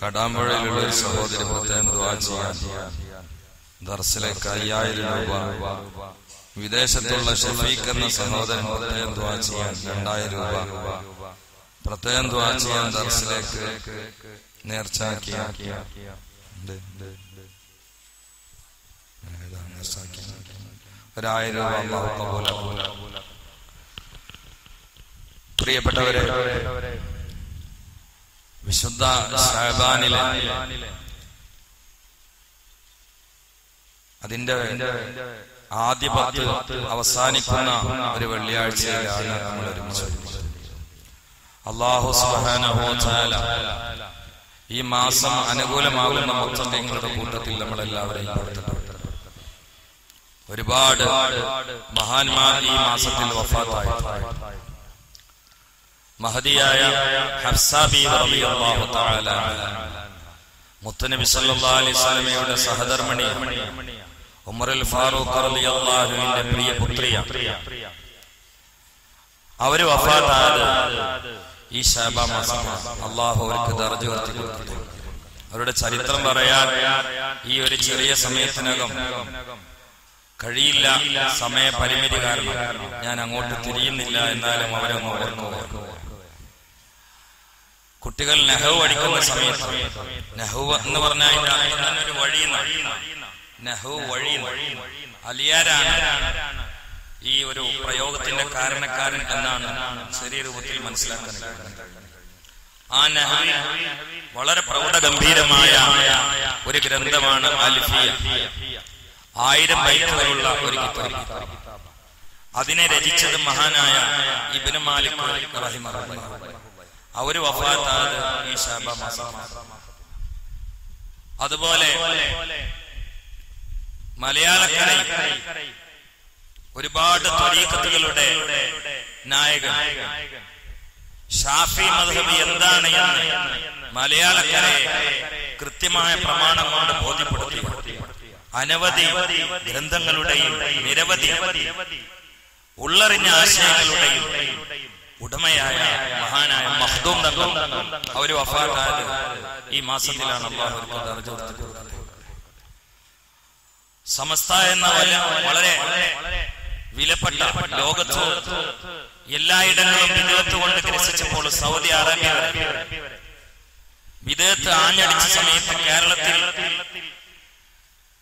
കടാമ്പുഴയിലുള്ള ഒരു സഹോദരി പ്രത്യേകം ദുആ ചെയ്യാൻ ദർസിലേക്ക് 5000 രൂപ, വിദേശത്തുള്ള ഷഫീഖ് എന്ന സഹോദരൻ പ്രത്യേകം ദുആ ചെയ്യാൻ 2000 രൂപ, പ്രത്യേകം ദുആ ചെയ്യാൻ ദർസിലേക്ക് നേർച്ചാക്കിയ 1000 രൂപ അല്ലാഹു ഖബൂലാക്കട്ടെ. പ്രിയപ്പെട്ടവരെ, വിശുദ്ധ ശഅബാനിലെ അതിന്റെ ആദ്യ 10 അവസാനിക്കുന്ന ഒരു വെള്ളിയാഴ്ചയിലാണ് നമ്മൾ ഒരുമിച്ച്. അല്ലാഹു സുബ്ഹാനഹു വ തആല ഈ മാസം അനുകൂലമാകുന്ന മുത്തഖീങ്ങളുടെ കൂട്ടത്തിൽ നമ്മളെല്ലാവരെയും പെടുത്തട്ടെ. ഒരുപാട് മഹാന്മാർ ഈ മാസത്തിൽ വഫാത്തായി. മഹദിയായ ഹഫ്സ ബീവി റളിയല്ലാഹു തആല മുത്തനബി സല്ലല്ലാഹു അലൈഹി വസല്ലമയുടെ സഹധർമ്മിണി ഉമറുൽ ഫാറൂഖ് റളിയല്ലാഹു അൻഹുവിന്റെ പ്രിയ പുത്രിയ, അവര് വഫാത്തായത് ഈ ശഅബാൻ മാസമാണ്. അല്ലാഹു അവർക്ക് ദർജ ഉയർത്തി കൊടുക്കട്ടെ. അവരുടെ ചരിത്രം പറയാൻ ഈ ഒരു ചെറിയ സമയത്തിനകം കഴിയില്ല, സമയപരിമിതി കാരണം ഞാൻ അങ്ങോട്ട് തിരിയുന്നില്ല. എന്നാലും അവരൊന്ന് ഓർക്കുക. കുട്ടികൾ നഹ്വ് പഠിക്കുന്ന സമയത്ത്, നഹ്വ് എന്ന് പറഞ്ഞാൽ ഒരു വഴി, നഹ്വ് വഴി, അലിയാരാണ് ഈ ഒരു പ്രയോഗത്തിന്റെ കാരണക്കാരൻ എന്നാണ് ചെറിയ രൂപത്തിൽ മനസ്സിലാക്കുന്നത്. ആ നഹ്വ് വളരെ പ്രൗഢഗംഭീരമായ ഒരു ഗ്രന്ഥമാണ് അൽഫിയ. 1000 ബൈത്തുകളുള്ള ഒരു കിതാബ്. അതിനെ രചിച്ചത് മഹാനായ ഇബ്നു മാലിക് റഹിമഹുല്ലാഹ്. അവര് വഫാത്തായത് ഈ ശഅബാൻ മാസമാണ്. അതുപോലെ മലയാളക്കരയിൽ ഒരുപാട് ത്വരീഖത്തുകളുടെ നായകൻ ഷാഫി മദ്ഹബ് എന്താണ് എന്ന് മലയാളക്കരയെ കൃത്യമായ പ്രമാണം കൊണ്ട് ബോധ്യപ്പെടുത്തി അനവധി ഗ്രന്ഥങ്ങളുടെയും നിരവധി ഉള്ളറിഞ്ഞ ആശയങ്ങളുടെയും ഉടമയായ മഹാനായ മഖ്ദൂം തങ്ങൾ അവര് വഫാത്തായത് ഈ മാസത്തിലാണ്. അല്ലാഹു അവർക്ക് ദർജ ഉയർത്തി കൊടുക്കട്ടെ. സമസ്ത എന്ന വളരെ വിലപ്പെട്ട ലോകത്ത് എല്ലായിടങ്ങളും വിദേഹത്ത് കൊണ്ട് ഗ്രസിച്ചപ്പോൾ സൗദി അറേബ്യ വിദേഹത്ത് ആഞ്ഞടിച്ച സമയത്ത് കേരളത്തിൽ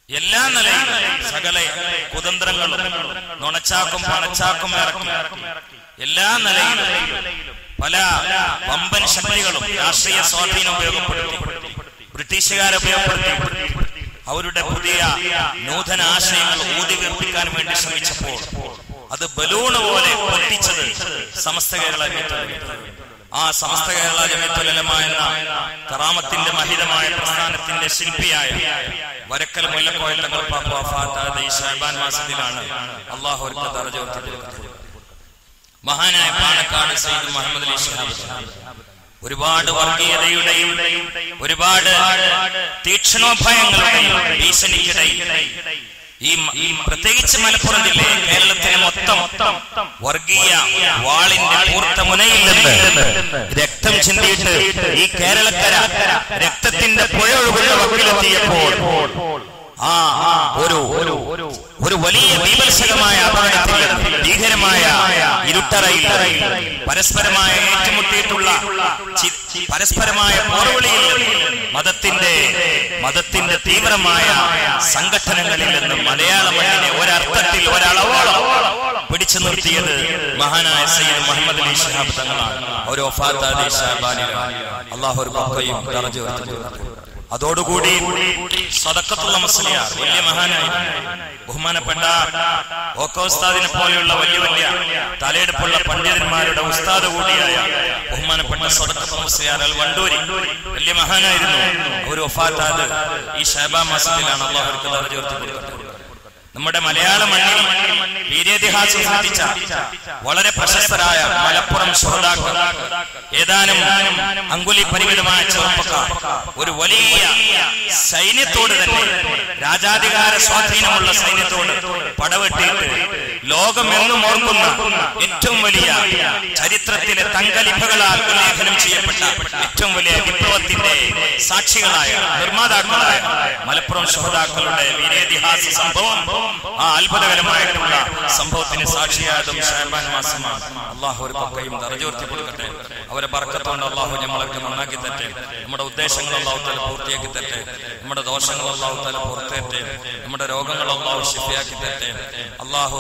എല്ലാ നിലയിലും സകല കുതന്ത്രങ്ങളും നുണച്ചാക്കും പണച്ചാക്കും ഇറക്കി എല്ലാ നിലയിലും പല വമ്പൻ ശക്തികളും രാഷ്ട്രീയ സ്വാധീനം ഉപയോഗപ്പെടുത്തി, ബ്രിട്ടീഷുകാരെ ഉപയോഗപ്പെടുത്തി അവരുടെ പുതിയ നൂതന ആശയങ്ങൾ ഊതികർപ്പിക്കാൻ വേണ്ടി ശ്രമിച്ചപ്പോൾ അത് ബലൂണ് പോലെ പൊട്ടിച്ചത് സമസ്ത കേരള ജമിയത്തുൽ. ആ സമസ്ത കേരള ജമിയത്തുൽ ഉലമ എന്ന കറാമത്തിന്റെ മഹിതമായ പ്രസ്ഥാനത്തിന്റെ ശില്പിയായ വരക്കൽ മുല്ലക്കോയ തങ്ങൾ പാപ്പ വഫാത്തായത് ഈ ശഅബാൻ മാസത്തിലാണ്. അല്ലാഹു അവർക്ക് ദർജ ഉയർത്തി കൊടുക്കട്ടെ. മഹാനായ പാണക്കാട് സയ്യിദ് മുഹമ്മദ് അലി ശിഹാബ് ഒരുപാട് വർഗീയതയുടെയും ഒരുപാട് തീക്ഷ്ണോഭയങ്ങളുടെയും ഭീഷണിക്കിടയിൽ ഈ പ്രത്യേകിച്ച് മലപ്പുറം ജില്ലയിൽ കേരളത്തിലെ മൊത്തം വർഗീയ വാളിന്റെ പൂർത്ത മുനയിൽ നിന്ന് രക്തം ചിന്തിയിട്ട് ഈ കേരളക്കര രക്തത്തിന്റെ പുഴ ഒഴുകുന്ന വക്കിലെത്തിയപ്പോൾ ഒരു വലിയ ബീഭത്സകമായ അപകടത്തിൽ, ഭീകരമായ ഇരുട്ടറയിൽ പരസ്പരമായ ഏറ്റുമുട്ടിയിട്ടുള്ള പരസ്പരമായ പോർവിളിയിൽ മതത്തിന്റെ തീവ്രമായ സംഘടനകളിൽ നിന്ന് മലയാള മണ്ണിനെ ഒരർത്ഥത്തിൽ ഒരളവോളം പിടിച്ചു നിർത്തിയത് മഹാനായ സയ്യിദ് മുഹമ്മദ് അലി ശിഹാബ് തങ്ങളാണ്. ഒരു വഫാത്തായ ശഅബാനിലാണ്. അല്ലാഹു ഒരു ബഖയും ദർജ ഉയർത്തി കൊടുക്കട്ടെ. അതോടുകൂടി സദഖത്തുൽ മുസ്ലിയാർ വലിയ മഹാനായി ബഹുമാനപ്പെട്ട ഓക്കോ ഉസ്താദിനെ പോലെയുള്ള വലിയ വലിയ തലയെടുപ്പുള്ള പണ്ഡിതന്മാരുടെ ഉസ്താദ് കൂടിയായ ബഹുമാനപ്പെട്ട സദഖത്തുൽ മുസ്ലിയാർ അൽ വണ്ടൂരി വലിയ മഹാനായിരുന്നു. ഒരു വഫാത്തായത് ഈ ശഅബാൻ മാസത്തിലാണ്. അല്ലാഹു അവർക്ക് ദർജ ഉയർത്തി കൊടുക്കട്ടെ. നമ്മുടെ മലയാള മണ്ണിൽ വീരേതിഹാസം സൃഷ്ടിച്ച വളരെ പ്രശസ്തരായ മലപ്പുറം ശുഹദാക്കൾ, ഏതാനും അങ്കുലി പരിമിതമായ ചെറുപ്പക്കാർ ഒരു വലിയ സൈന്യത്തോട് തന്നെ, രാജാധികാര സ്വാധീനമുള്ള സൈന്യത്തോട് പടവെട്ടിയിട്ട് ലോകമെന്നും ഓർക്കുന്ന ഏറ്റവും വലിയ ചരിത്രത്തിലെ തങ്കലിഭകളാൽ ഉല്ലേഖനം ചെയ്യപ്പെട്ട ഏറ്റവും വലിയ വിപ്ലവത്തിന്റെ സാക്ഷികളായ നിർമ്മാതാക്കളായ മലപ്പുറം ശുഹദാക്കളുടെ വീരേതിഹാസ സംഭവം, ആ അത്ഭുതകരമായിട്ടുള്ള സംഭവത്തിന് സാക്ഷിയായതും ശഅബാൻ മാസമാണ്. അള്ളാഹു ഒരു പക്കയും ദറജോർത്തി കൊടുക്കട്ടെ. അവരെ ബർക്കത്തുകൊണ്ട് അള്ളാഹു ഞങ്ങളൊക്കെ നന്നാക്കി തട്ടെ. നമ്മുടെ ഉദ്ദേശങ്ങൾ അള്ളാഹു തആല പൂർത്തിയാക്കി തട്ടെ. നമ്മുടെ ദോഷങ്ങൾ അള്ളാഹു തആല പുറത്തേറ്റെ. നമ്മുടെ രോഗങ്ങൾ അള്ളാഹു ശിഫയാക്കി തട്ടെ. അള്ളാഹു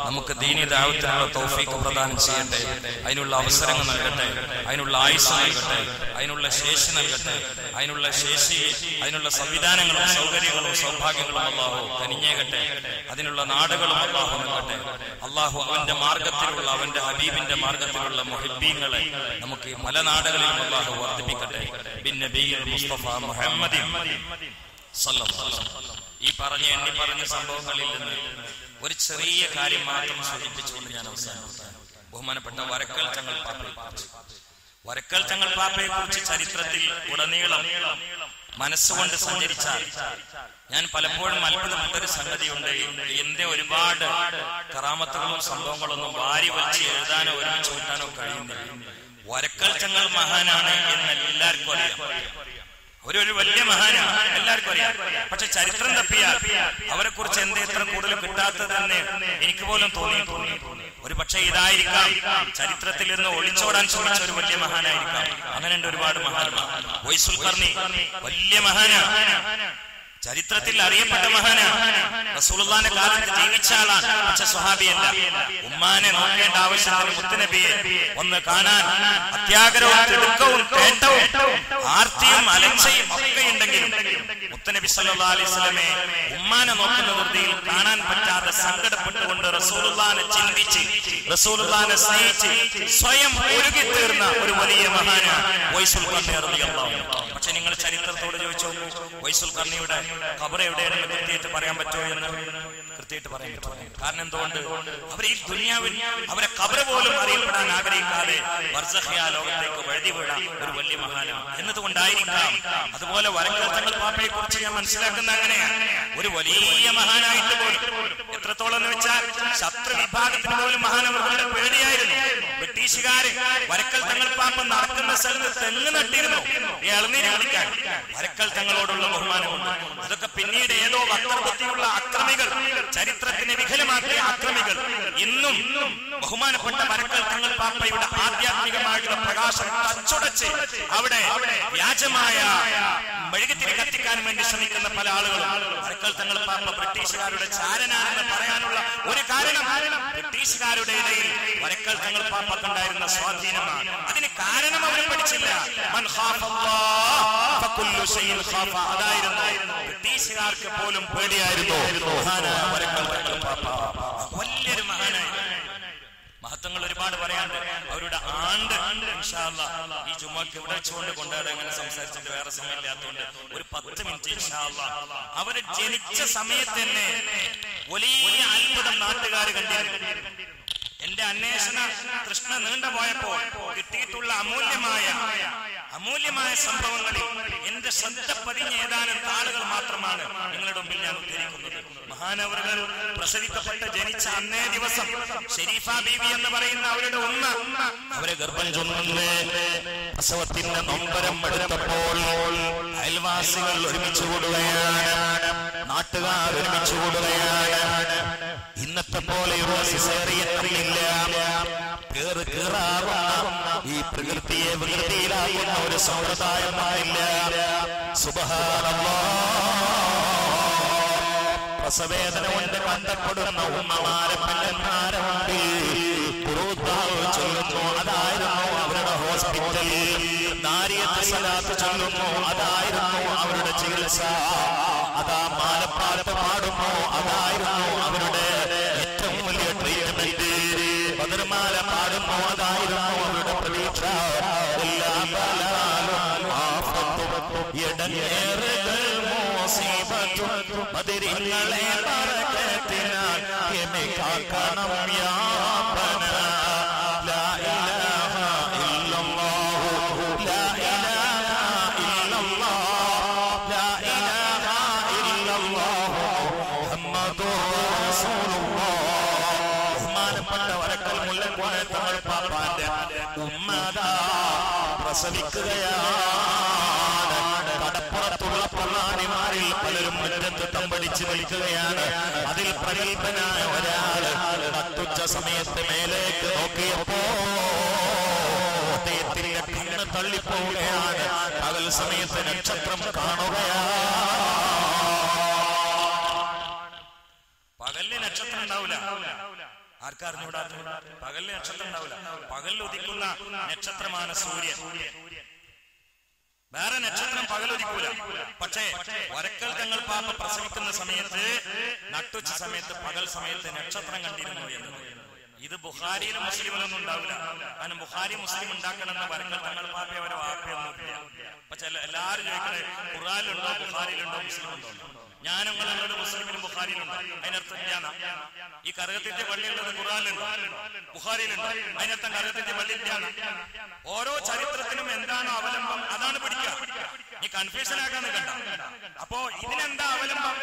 നമുക്ക് ദീനി ദഅവത്തിനുള്ള തൗഫീഖ് പ്രദാനം ചെയ്യട്ടെ. അതിനുള്ള അവസരങ്ങൾ നൽകട്ടെ, അതിനുള്ള ആയുസ് നൽകട്ടെ, അതിനുള്ള ശേഷി നൽകട്ടെ. അതിനുള്ള സംവിധാനങ്ങളും സൗകര്യങ്ങളും സൗഭാഗ്യങ്ങളും അള്ളാഹു കനിഞ്ഞേകട്ടെ. അതിനുള്ള നാടുകളും അള്ളാഹു നൽകട്ടെ. അള്ളാഹു അവന്റെ മാർഗത്തിലുള്ള, അവന്റെ ഹബീബിന്റെ മാർഗത്തിലുള്ള മുഹിബ്ബീങ്ങളെ നമുക്ക് പല നാടുകളിലും അള്ളാഹു വർദ്ധിപ്പിക്കട്ടെ. ബിന്നബിയിൽ മുസ്തഫ മുഹമ്മദിൻ സല്ലല്ലാഹു അലൈഹി വസല്ലം. ഈ പറഞ്ഞ സംഭവങ്ങളിൽ നിന്ന് ഒരു ചെറിയ കാര്യം മാത്രം സൂചിപ്പിച്ചുകൊണ്ട് ഞാൻ അവസാനിപ്പിക്കാം. ബഹുമാനപ്പെട്ട വരക്കൽ തങ്ങൾ പാപ്പയെ കുറിച്ച് ചരിത്രത്തിൽ ഉടനീളം മനസ്സുകൊണ്ട് സഞ്ചരിച്ചാൽ ഞാൻ പലപ്പോഴും അത്ഭുതപ്പെട്ടൊരു സംഗതിയുണ്ട്. എന്റെ ഒരുപാട് കറാമത്തുകളും സംഭവങ്ങളൊന്നും വാരി വലിച്ച് എഴുതാനോ ഒരുമിച്ച് കൂട്ടാനോ കഴിയുന്നില്ല. വരക്കൽ തങ്ങൾ മഹാനാണ് എന്ന് എല്ലാവർക്കും അറിയാം. ഒരു വലിയ മഹാനാണ്, എല്ലാവർക്കും അറിയാം. പക്ഷെ ചരിത്രം തപ്പിയാൽ അവരെ കുറിച്ച് എത്ര കൂടുതൽ കിട്ടാത്തതെന്ന് എനിക്ക് പോലും തോന്നി. ഒരു പക്ഷെ ഇതായിരിക്കാം ചരിത്രത്തിൽ നിന്ന് ഒളിച്ചോടാൻ ശ്രമിച്ച ഒരു വലിയ മഹാനായിരിക്കാം. അങ്ങനെയുണ്ട് ഒരുപാട് മഹാന്മാർ. വൈസുൽ ഖർനി വലിയ മഹാനാണ്, ചരിത്രത്തിൽ അറിയപ്പെട്ട മഹാനാണ്. റസൂലുള്ളാഹിന്റെ കാലത്ത് ജീവിച്ച ആളാണ്, പക്ഷെ സ്വഹാബിയല്ല. ഉമ്മാനെ നോക്കേണ്ട ആവശ്യത്തിന് മുത്തുനബിയെ ഒന്ന് കാണാൻ അത്യാഗ്രഹവും തിടുക്കവും തേട്ടവും ആർത്തിയും അലച്ചയും ഒക്കെ ഉണ്ടെങ്കിലും മുത്തുനബി സല്ലല്ലാഹു അലൈഹി വസല്ലമയെ ഉമ്മാനെ നോക്കുന്ന വൃത്തിയിൽ കാണാൻ പറ്റാതെ സങ്കടപ്പെട്ടുകൊണ്ട് റസൂലുള്ളാഹിനെ ചിന്തിച്ച് റസൂലുള്ളാഹിനെ സ്നേഹിച്ച് സ്വയം ഒഴുകിത്തീർന്ന ഒരു വലിയ മഹാനാണ് വൈസുൽ ഖർനി റളിയല്ലാഹു അൻഹു. പക്ഷെ നിങ്ങൾ ചരിത്രത്തോട് ചോദിച്ചു നോക്കൂ, വൈസുൽ ഖർനിയുടെ ഖബർ എവിടെയാണെന്ന് കൃത്യമായിട്ട് പറയാൻ പറ്റുമോ എന്ന്? കൃത്യമായിട്ട് പറയാൻ പറ്റുമോ? കാരണം എന്തുകൊണ്ട്? അവർ ഈ ദുനിയാവിൽ അവരെ ഖബർ പോലും അറിയപ്പെടാൻ ആഗ്രഹിക്കാതെ ബർസഖിയ ലോകത്തേക്ക് വഴുതി വീണ ഒരു വലിയ മഹാനാണ് എന്നതുകൊണ്ടായിരിക്കാം. അതുപോലെ വരക്കൽ തങ്ങൾ പാപ്പയെ കുറിച്ച് ഞാൻ മനസ്സിലാക്കുന്ന അങ്ങനെയാണ്, ഒരു വലിയ മഹാനായിട്ട് പോലും എത്രത്തോളം എന്ന് വെച്ചാൽ ശത്രു വിഭാഗത്തിന് പോലും മഹാനവരുടെ പേടിയായിരുന്നു. ബ്രിട്ടീഷുകാര് വരക്കൽ തങ്ങൾ പാപ്പ നടക്കുന്ന സ്ഥലത്ത് തെങ്ങ് നട്ടിരുന്നു ഇളനീര് കുടിക്കാൻ. വരക്കൽ തങ്ങളോടുള്ള ബഹുമാനമുണ്ട്. അതൊക്കെ പിന്നീട് ഏതോ വക്രബുദ്ധിയുള്ള അക്രമികൾ, ചരിത്രത്തിനെ വികലമാക്കിയ അക്രമികൾ ഇന്നും ബഹുമാനപ്പെട്ട വരക്കൽ തങ്ങൾ പാപ്പയുടെ ആധ്യാത്മികമായിട്ടുള്ള പ്രകാശം തച്ചുടച്ച് അവിടെ വ്യാജമായ മെഴുകുതിരി കത്തിക്കാൻ വേണ്ടി ശ്രമിക്കുന്ന പല ആളുകളും വരക്കൽ തങ്ങൾ പാപ്പ ബ്രിട്ടീഷുകാരുടെ ചാരനാണെന്ന് പറയാനുള്ള ഒരു കാരണം ബ്രിട്ടീഷുകാരുടെ ഇടയിൽ വരക്കൽ തങ്ങൾ പാപ്പക്കുണ്ടായിരുന്ന സ്വാധീനമാണ്. അതിന് കാരണം അവർ പഠിച്ചില്ല. അതായിരുന്നു ബ്രിട്ടീഷുകാർക്ക് പോലും പേടിയായിരുന്നു. വലിയൊരു മഹാനായി. മഹത്വങ്ങൾ ഒരുപാട് പറയാണ്ട്. അവരുടെ ആണ്ട് ഇൻഷാ അല്ലാഹ് ഈ ജുമുഅക്ക് ഇവിടെ വെച്ചുകൊണ്ട് കൊണ്ടാടാൻ അങ്ങനെ സംസാരിച്ചിട്ട് വേറെ സമയമില്ലാത്തതുകൊണ്ട് ഒരു 10 മിനിറ്റ് ഇൻഷാ അല്ലാഹ്. അവര് ജനിച്ച സമയത്ത് തന്നെ വലിയ അത്ഭുതം നാട്ടുകാർ കണ്ടിരുന്നു. എന്റെ അന്വേഷണ തൃഷ്ണ നീണ്ടുപോയപ്പോൾ കിട്ടിയിട്ടുള്ള അമൂല്യമായ സംഭവങ്ങളിൽ എന്റെ ശ്രദ്ധ പതിഞ്ഞ ഏതാനും താളുകൾ മാത്രമാണ് നിങ്ങളുടെ മുമ്പിൽ ഞാൻ ഉദ്ധരിക്കുന്നത്. മഹാനവറുകൾ ജനിച്ച അന്നേ ദിവസം ഷെരീഫ ബീവി എന്ന് പറയുന്ന അവരുടെ ഉമ്മ അവരെ ഗർഭം ചുമന്ന് പ്രസവത്തിന്റെ നൊമ്പരം എടുത്തപ്പോൾ അയൽവാസികൾ ഒരുമിച്ച് കൂടുകയാണ്, നാട്ടുകാർ ഒരുമിച്ച് കൂടുകയാണ്. ഇന്നത്തെ പോലെയുള്ള സിസേറിയനില്ല, ഈ പ്രകൃതിയെ വികൃതിയിലാകുന്ന ഒരു സമ്പ്രദായമായില്ല. സുബ്ഹാനല്ലാഹ്. പ്രസവേദന കൊണ്ട് ബന്ധപ്പെടുന്ന ഉമ്മമാരെ പല്ലന്മാരെ ചൊല്ലുന്നു, അതായിരുന്നു അവരുടെ ഹോസ്പിറ്റൽ. നാരിയത്ത് സലാത്ത് ചൊല്ലുന്നു, അതായിരുന്നു അവരുടെ ചികിത്സ. അതാ മാലപ്പാട്ട് പാടുന്നു, അതായിരുന്നു അവരുടെ ഏറ്റവും വലിയ ട്രീറ്റ്മെന്റ്. ബദർമാല പാടുന്നു, അതായിരുന്നു അവരുടെ പ്രതീക്ഷ. ഇടങ്ങേറുകൾ മോസിബത്തും ബദരിങ്ങളെ ബറകത്ത് കാക്കണം യാ റബ്ബനാ ലാ ഇലാഹ ഇല്ലല്ലാഹു ലാ ഇലാഹ ഇല്ലല്ലാഹ് ലാ ഇലാഹ ഇല്ലല്ലാഹു മുഹമ്മദുർ റസൂലുള്ളാഹ്. ബഹുമാനപ്പെട്ട വരക്കൽ മുല്ലക്കോയ തങ്ങൾ പാപ്പാന്റെ ഉമ്മദാ പ്രസവിക്കുകയാണ്. കടപ്പുറത്തുള്ള പ്രധാനിമാരിൽ പലരും മുറ്റത്ത് തമ്പടിച്ച് നിൽക്കുകയാണ്. അതിൽ പ്രഗത്ഭനായ ഒരാള് നട്ടുച്ച സമയത്ത് മേലേക്ക് നോക്കിയപ്പോ അദ്ദേഹത്തിന്റെ കണ്ണ് തള്ളിപ്പോവുകയാണ്. പകൽ സമയത്ത് നക്ഷത്രം കാണുകയാണ്. പകലിന് നക്ഷത്രം ഉണ്ടാവില്ല. ആർക്കറിഞ്ഞൂടാ? പകലിന് നക്ഷത്രം ഉണ്ടാവില്ല. പകലിൽ ഉദിക്കുന്ന നക്ഷത്രമാണ് സൂര്യൻ. വേറെ നക്ഷത്രം പകലൊരിക്കൂല. പക്ഷേ വരക്കൽ തങ്ങൾ പാപ്പ പ്രസവിക്കുന്ന സമയത്ത് നട്ടുച്ച സമയത്ത് പകൽ സമയത്ത് നക്ഷത്രം കണ്ടിരുന്നു എന്ന്. ഇത് ബുഖാരിയിലും മുസ്ലിമിലൊന്നും ഉണ്ടാവില്ല. കാരണം ബുഖാരി മുസ്ലിം ഉണ്ടാക്കണമെന്ന് വരക്കൽ തങ്ങൾ പാപ്പ അവരെ വാപ്പയൊന്നുമില്ല. പക്ഷെ എല്ലാവരും ചോദിക്കണേ ഖുർആനിലുണ്ടോ ബുഖാരിയിലുണ്ടോ മുസ്ലിമുണ്ടോ? ഞാനങ്ങളോട് മുസ്ലിമിനും ബുഖാരിയിലുണ്ടോ? അതിനർത്ഥം ഞാൻ ഈ കറുകത്തിന്റെ പള്ളിയുള്ളത് ഖുർആനിലുണ്ടോ ബുഖാരിയിലുണ്ടോ? അതിനർത്ഥം കറുകത്തിന്റെ പള്ളിയിലാണ്. ഓരോ ചരിത്രത്തിനും എന്താണോ അവലംബം അതാണ് പഠിക്കുക. ഈ കൺഫ്യൂഷൻ ആക്കാൻ നിൽക്കണ്ട. അപ്പോ ഇതിനെന്താ അവലംബം?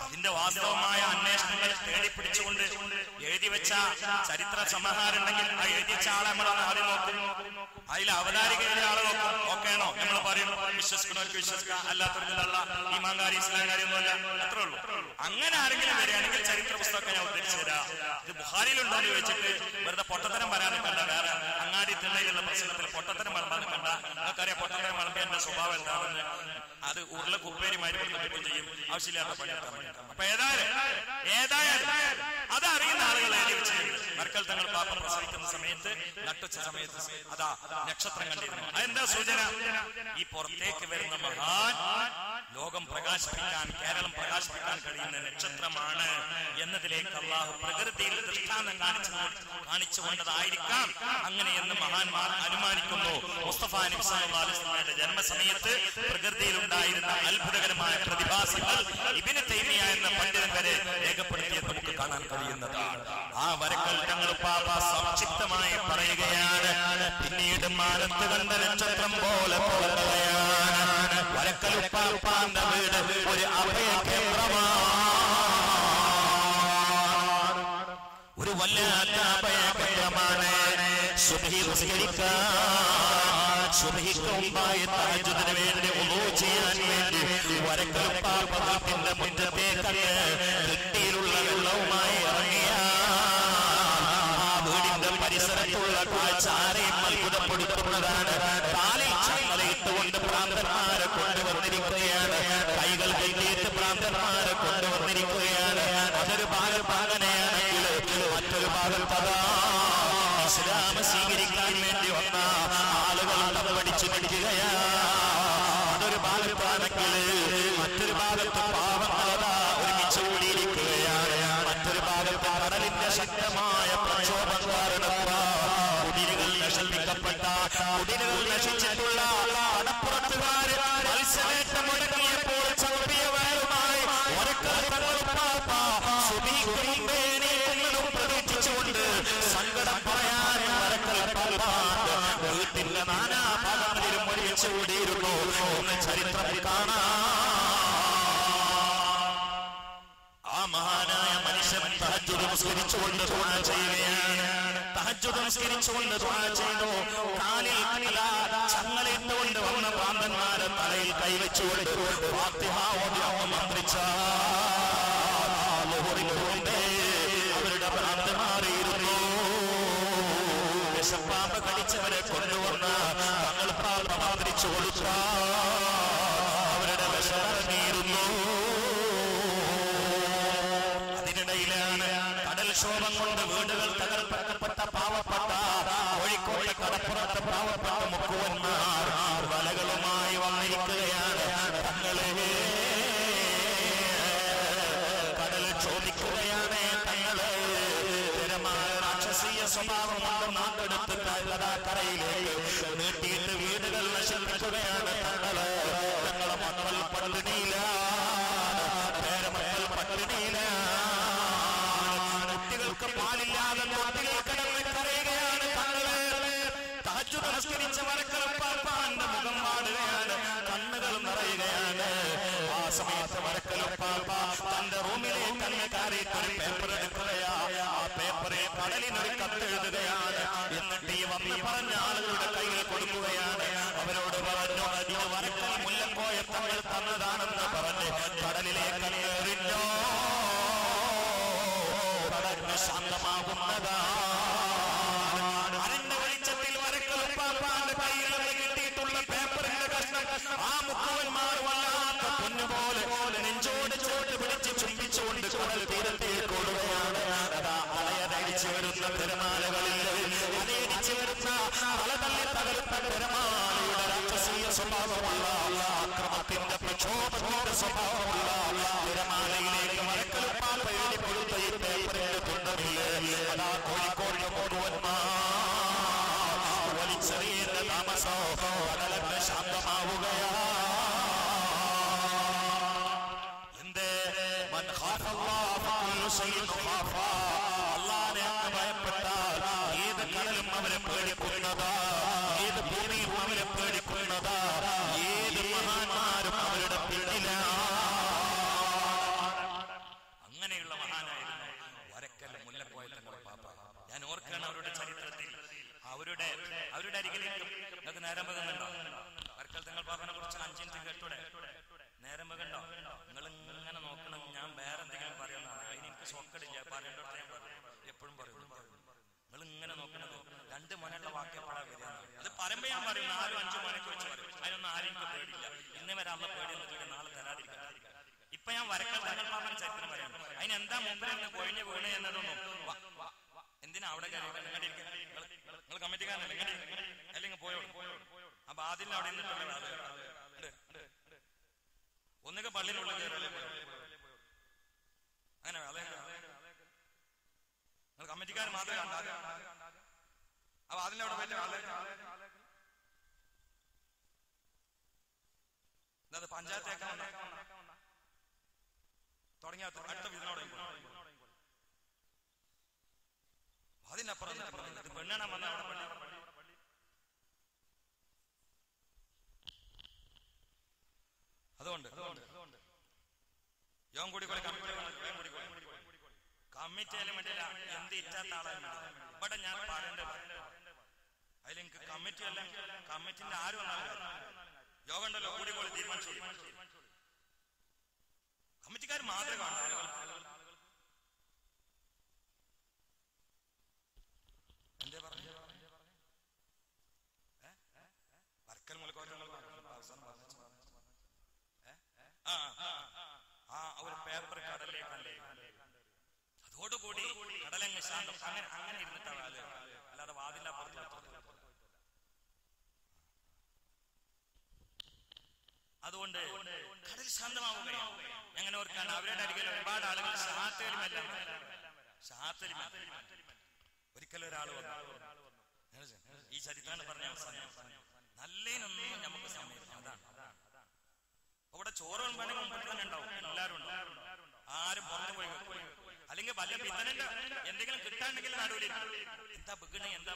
അതിന്റെ വാസ്തവമായ അന്വേഷണങ്ങൾ തേടിപ്പിടിച്ചുകൊണ്ട് എഴുതി വെച്ച ചരിത്ര സമാഹാരം ഉണ്ടെങ്കിൽ ആ എഴുതി വെച്ച ആളെ നമ്മൾ ആദ്യം നോക്കും. അതിൽ അവതാരിക എഴുതിയ ആളെ നോക്കും. ഓക്കെയാണോ? നമ്മൾ പറയും വിശ്വസിക്കുന്നവർക്ക് വിശ്വസിക്കുക, അല്ലാത്തവരിലുള്ള ഈ മാങ്കാരി ഇസ്ലാംകാരി ഒന്നുമല്ല. അത്രേ ഉള്ളൂ. അങ്ങനെ ആരെങ്കിലും വരികയാണെങ്കിൽ ചരിത്ര പുസ്തകമൊക്കെ ഞാൻ ഉദ്ധരിച്ചു തരാം. ഇത് ബുഖാരിയിലുണ്ടോ എന്ന് ചോദിച്ചിട്ട് വെറുതെ പൊട്ടത്തരം വരാൻ കണ്ട. വേറെ അങ്ങാടി തിണ്ണയിലുള്ള പ്രശ്നത്തിൽ പൊട്ടത്തരം വളർത്താൻ കണ്ട. നമുക്കറിയാം പൊട്ടത്തരം വളർത്തിയ എന്റെ സ്വഭാവം എന്താണെന്ന്. അത് ഉരുള കുപ്പേരിമാരി കൊടുക്കുകയും ചെയ്യും. ആവശ്യമില്ലാത്ത പണിയെടുക്കാൻ വേണ്ടി. അപ്പൊ ഏതായാലും അതറിയുന്ന ആളുകൾ എഴുതി വെച്ചിട്ടുണ്ട്. വരക്കൽ തങ്ങൾ പാപ്പ പ്രസവിക്കുന്ന സമയത്ത് നട്ടുച്ച സമയത്ത് അതാ നക്ഷത്രം കണ്ടിരുന്നു. അതെന്താ സൂചന? ഈ പുറത്തേക്ക് വരുന്ന മഹാൻ ലോകം പ്രകാശിപ്പിക്കാൻ, കേരളം പ്രകാശിപ്പിക്കാൻ കഴിയുന്ന നക്ഷത്രമാണ് എന്നതിലേക്ക് അള്ളാഹു പ്രകൃതിയിൽ ദൃഷ്ടാന്തം കാണിച്ചുകൊണ്ടതായിരിക്കാം അങ്ങനെയെന്ന് മഹാന്മാർ അനുമാനിക്കുന്നു. മുസ്തഫ നബി സല്ലല്ലാഹു അലൈഹി വസല്ലമയുടെ ജന്മസമയത്ത് പ്രകൃതിയിൽ ഉണ്ടായിരുന്ന അത്ഭുതകരമായ പ്രതിഭാസങ്ങൾ ഇബ്നു തൈമിയ എന്ന പണ്ഡിതൻ വരെ രേഖപ്പെടുത്തിയത് നമുക്ക് കാണാൻ കഴിയുന്നതാണ്. ആ വരക്കൽ തങ്ങൾ പാപ്പ സംക്ഷിപ്തമായി പറയുകയാണ്. പിന്നീട് മാനത്ത് കണ്ട നക്ഷത്രം പോലെ പോകുകയാണ്. വരക്കൽ പാപ്പാന്റെ വീട് ഒരു അഭയ കേന്ദ്രമാണ്. ഒരു വല്ലാത്ത അഭയ കേന്ദ്രമാണ്. സുബ്ഹി നിസ്കരിക്കാൻ, സുബ്ഹിക്ക് മുമ്പായി തഹജ്ജുദിന് വേണ്ടി വുളൂ ചെയ്യാൻ വേണ്ടി വരക്കൽ പാപ്പ വീട്ടിന്റെ മുറ്റത്തേക്ക് കെട്ടിയിലുള്ള വെള്ളവുമായി ഇറങ്ങിയ ആ വീടിന്റെ പരിസരത്തുള്ള കാഴ്ച ആരെയും അത്ഭുതപ്പെടുത്തുന്നതാണ്. കാലിൽ ചങ്ങലയിട്ടുകൊണ്ട് ഭ്രാന്തന്മാരെ കൊണ്ടുവന്നിരിക്കുകയാണ്. കൈകൾ കെട്ടിയിട്ട് ഭ്രാന്തന്മാരെ കൊണ്ടുവന്നിരിക്കുകയാണ്. അതൊരു ഭാഗത്താകനെയാണെങ്കിൽ മറ്റൊരു ഭാഗത്തതാ ഇസ്ലാം സ്വീകരിക്കാൻ വേണ്ടി വന്ന ആളുകൾ തമ്പടിച്ചു പിടിക്കുകയാണ്. അതൊരു ഭാഗത്താണെങ്കിൽ മറ്റൊരു ഭാഗത്ത് പാവങ്ങളതാ ഒരുമിച്ച് കൂടിയിരിക്കുകയാണ്. മറ്റൊരു ഭാഗത്ത് കടലിന്റെ ശക്തമായ പ്രക്ഷോഭം കാരണത്താൽ കുടിലുകൾ നശിപ്പിക്കപ്പെട്ട, കുടിലുകൾ നശിച്ചിട്ടുള്ള കടപ്പുറത്തുകാര് മത്സ്യവേട്ടം മുടങ്ങിയപ്പോൾ ചവിട്ടിയവരുമായി പ്രതീക്ഷിച്ചുകൊണ്ട് സങ്കടം പറയാൻ വരക്കൽ പാപ്പാന്റെ വീട്ടിന്റെ നാനാഭാഗങ്ങളിലും ഒരുമിച്ച് കൂടിയിരുന്നു എന്ന് ചരിത്രം കാണാം. ആ മഹാനായ മനുഷ്യൻ തഹജ്ജുദ് നിസ്കരിച്ചുകൊണ്ട് ദുആ ചെയ്യുകയാണ്. തഹജ്ജുദ് നിസ്കരിച്ചുകൊണ്ട് ദുആ ചെയ്തു. കാലിൽ ചങ്ങലയിട്ടുകൊണ്ട് വന്ന ഭ്രാന്തന്മാരെ തലയിൽ കൈവച്ചുകൊണ്ട് ഫാത്തിഹ ഓതി മന്ത്രിച്ച അവരുടെ ഭ്രാന്ത് മാറിയിരുന്നു. വിഷപ്പാമ്പ് കടിച്ചവരെ കൊണ്ടുവന്ന് തങ്ങൾ പാപ മന്ത്രിച്ചു കൊടുത്ത അവരുടെ വിഷമിറങ്ങിയിരുന്നു. അതിനിടയിലാണ് കടൽക്ഷോഭം കൊണ്ട് വീടുകൾ തകർക്കപ്പെട്ട പാവപ്പെട്ട കോഴിക്കോട് കടപ്പുറത്ത് പാവപ്പെട്ട മുക്കുവന്മാർ വലകളുമായി വന്നിരിക്കുകയാണ്. തങ്ങളെ കടൽ ചോദിക്കുകയാണ്. തങ്ങള് സ്ഥിരമായ രാക്ഷസീയ സ്വഭാവം കൊണ്ട് നാട്ടെടുത്ത് കരയിലേക്ക് നീട്ടിയിട്ട് വീടുകൾ നശിപ്പിക്കുകയാണ്. തങ്ങളെ മക്കൾ പട്ടിണിയിലാണ്, പേരമക്കൾ പട്ടിണിയിലാണ്, കുട്ടികൾ കയറിയിട്ട് ഒരു പേപ്പർ എടുക്കുകയാ. ആ പേപ്പറിൽ കടലിനൊരു കത്തെഴുതുകയാണ്. എന്നിട്ട് ഈ വന്ന് പറഞ്ഞ ആളുകളുടെ കയ്യിൽ കൊടുക്കുകയാണ്. അവരോട് പറഞ്ഞു, ഇത് വരക്കൽ മുല്ലക്കോയ തങ്ങൾ തന്നതാണെന്ന് പറഞ്ഞ് കടലിലേക്ക് എറിഞ്ഞോ, കടലിന് ശാന്തമാകുന്നതാണ്. അതിന്റെ വെളിച്ചത്തിൽ വരക്കൽ ഉപ്പാപ്പാന്റെ കയ്യിൽ നിന്ന് കിട്ടിയിട്ടുള്ള പേപ്പറിന്റെ കഷ്ണം ആ മുക്കുവന്മാർ വല്ലാത്ത പൊന്നുപോലെ നെഞ്ചോട് ചോട്ട് പിടിച്ച് ചുംബിച്ചുകൊണ്ട് കടൽ തീരത്തേക്ക് ഓടുകയാണ്. അതാ അലയതടിച്ചു വരുന്ന തിരമാലകളിൽ അലയടിച്ചു വരുന്ന തലതള്ളി തകർത്ത തിരമാലയുടെ രാക്ഷസീയ സ്വഭാവമുള്ള അക്രമത്തിന്റെ പ്രക്ഷോഭത്തിന്റെ സ്വഭാവമുള്ള തിരമാലയിലേക്ക് വരക്കൽ ഉപ്പാപ്പ എഴുതി കൊടുത്ത ഈ പേപ്പറിന്റെ തുണ്ടമില്ലേ, അതാ കോഴിക്കോട് മുഴുവന്മാർ വലിച്ചെറിയുന്ന താമസോ കടലൊക്കെ ശാന്തമാവുകയാ. എന്തേ അല്ലാഹുവിനെ ഭയപ്പെട്ടാൽ ഏത് കടലും അവരെ പേടിക്കുന്നതാ, ഏത് ഭൂമിയും അവരെ പേടിക്കുന്നതാ, ഏത് മഹാന്മാരും അവരുടെ പിന്നിലാണ്. അങ്ങനെയുള്ള മഹാനായിരുന്നു വരക്കൽ മുല്ലക്കോയ തങ്ങൾ പാപ്പ. ഞാൻ ഓർക്കാണ് അവരുടെ ചരിത്രത്തിൽ അവരുടെ അരികിലേക്ക് നിങ്ങൾക്ക് നേരം വെക്കുന്നുണ്ടോ? വരക്കൽ തങ്ങൾ പാപ്പനെ കുറിച്ച് 5 മിനിറ്റ് കേട്ടൂടെ? നേരം വെക്കണ്ടോ? നിങ്ങൾ ഇങ്ങനെ നോക്കണം. ഞാൻ വേറെ എന്തെങ്കിലും പറയുന്നതാണ്. അതിന് എനിക്ക് സ്വക്കടില്ല. പറയേണ്ടടുത്ത് ഞാൻ പറയും, എപ്പോഴും പറയും. നിങ്ങൾ ഇങ്ങനെ നോക്കണത് 2 മണിയുള്ള വാക്യപ്പെടാൻ വരികയാണ്. അത് പറയുമ്പോ ഞാൻ പറയും 4-5 മണിക്ക് വെച്ച് പറയും. അതിനൊന്നും ആരും എനിക്ക് പേടില്ല. ഇന്ന് വരെ അമ്മ പേടി എന്നിട്ട് നാളെ തരാതിരിക്കാം. ഇപ്പൊ ഞാൻ വരക്കൽ തങ്ങൾ പാപ്പൻ ചരിത്രം പറയാണ്. അതിനെന്താ മുമ്പിൽ നിന്ന് കൊഴിഞ്ഞ് വീണ് എന്നതൊന്നും എന്തിനാ അവിടെ നിങ്ങൾ കമ്മിറ്റിക്കാരനല്ലേ അല്ലെങ്കിൽ പോയോ? അപ്പൊ ആദ്യം അവിടെ നിന്നിട്ടുള്ള ഒന്നുക പള്ളിയിലുള്ള അങ്ങനെ നിങ്ങൾ കമ്മിറ്റിക്കാർ മാത്രമേ കണ്ടാൽ അപ്പൊ അതിന്റെ അവിടെ പോയിട്ട് അത് പഞ്ചായത്തേക്കാൻ തുടങ്ങിയ അടുത്ത വിധനോടെ അതിനപ്പുറം പെണ്ണാണ് വന്ന അവിടെ പള്ളി. അതുകൊണ്ട് യോൻ കൂടി കമ്മിറ്റിയാലും വേണ്ടിയില്ല, എന്ത് ഇറ്റാത്ത ആളായാലും ഇവിടെ ഞാൻ പറയേണ്ടത്. അതിലെനിക്ക് കമ്മിറ്റി അല്ല, കമ്മിറ്റിന്റെ ആരും വന്നാലും യോഗം ഉണ്ടല്ലോ കൂടി തീരുമാനിച്ചു. കമ്മിറ്റിക്കാർ മാത്രമേ കാണൂ. എന്തേ പറഞ്ഞു വർക്കൽ മുലക്കോറ്റ ഒരു പേപ്പർ കടലിലേക്ക് കണ്ടേ. അതോടുകൂടി കടലങ്ങ് ശാന്തം. അങ്ങനെ ഇരുന്നിട്ടാ അല്ലാതെ വാതിന്റെ അപ്പുറത്ത്. അതുകൊണ്ട് കടൽ ശാന്തമാവുകയാണ്. അങ്ങനെ ഓർക്കാണ് അവരുടെ അരികിൽ ഒരുപാട് ആളുകൾ ഒരിക്കലും ഒരാൾ വന്നു. ഈ ചരിത്രം പറഞ്ഞ നല്ലതിനൊന്നും നമുക്ക് സമയം. അതാണ് ഇവിടെ ചോറ് പണി മുമ്പിൽ തന്നെ ഉണ്ടാവും. എല്ലാവരും ഉണ്ടാവും. ആരും പുറത്തു പോയി അല്ലെങ്കിൽ വല്ല വിതനന്റെ എന്തെങ്കിലും കിട്ടാണ്ടെങ്കിൽ നടുവിൽ എന്താ ബിഗണ എന്താ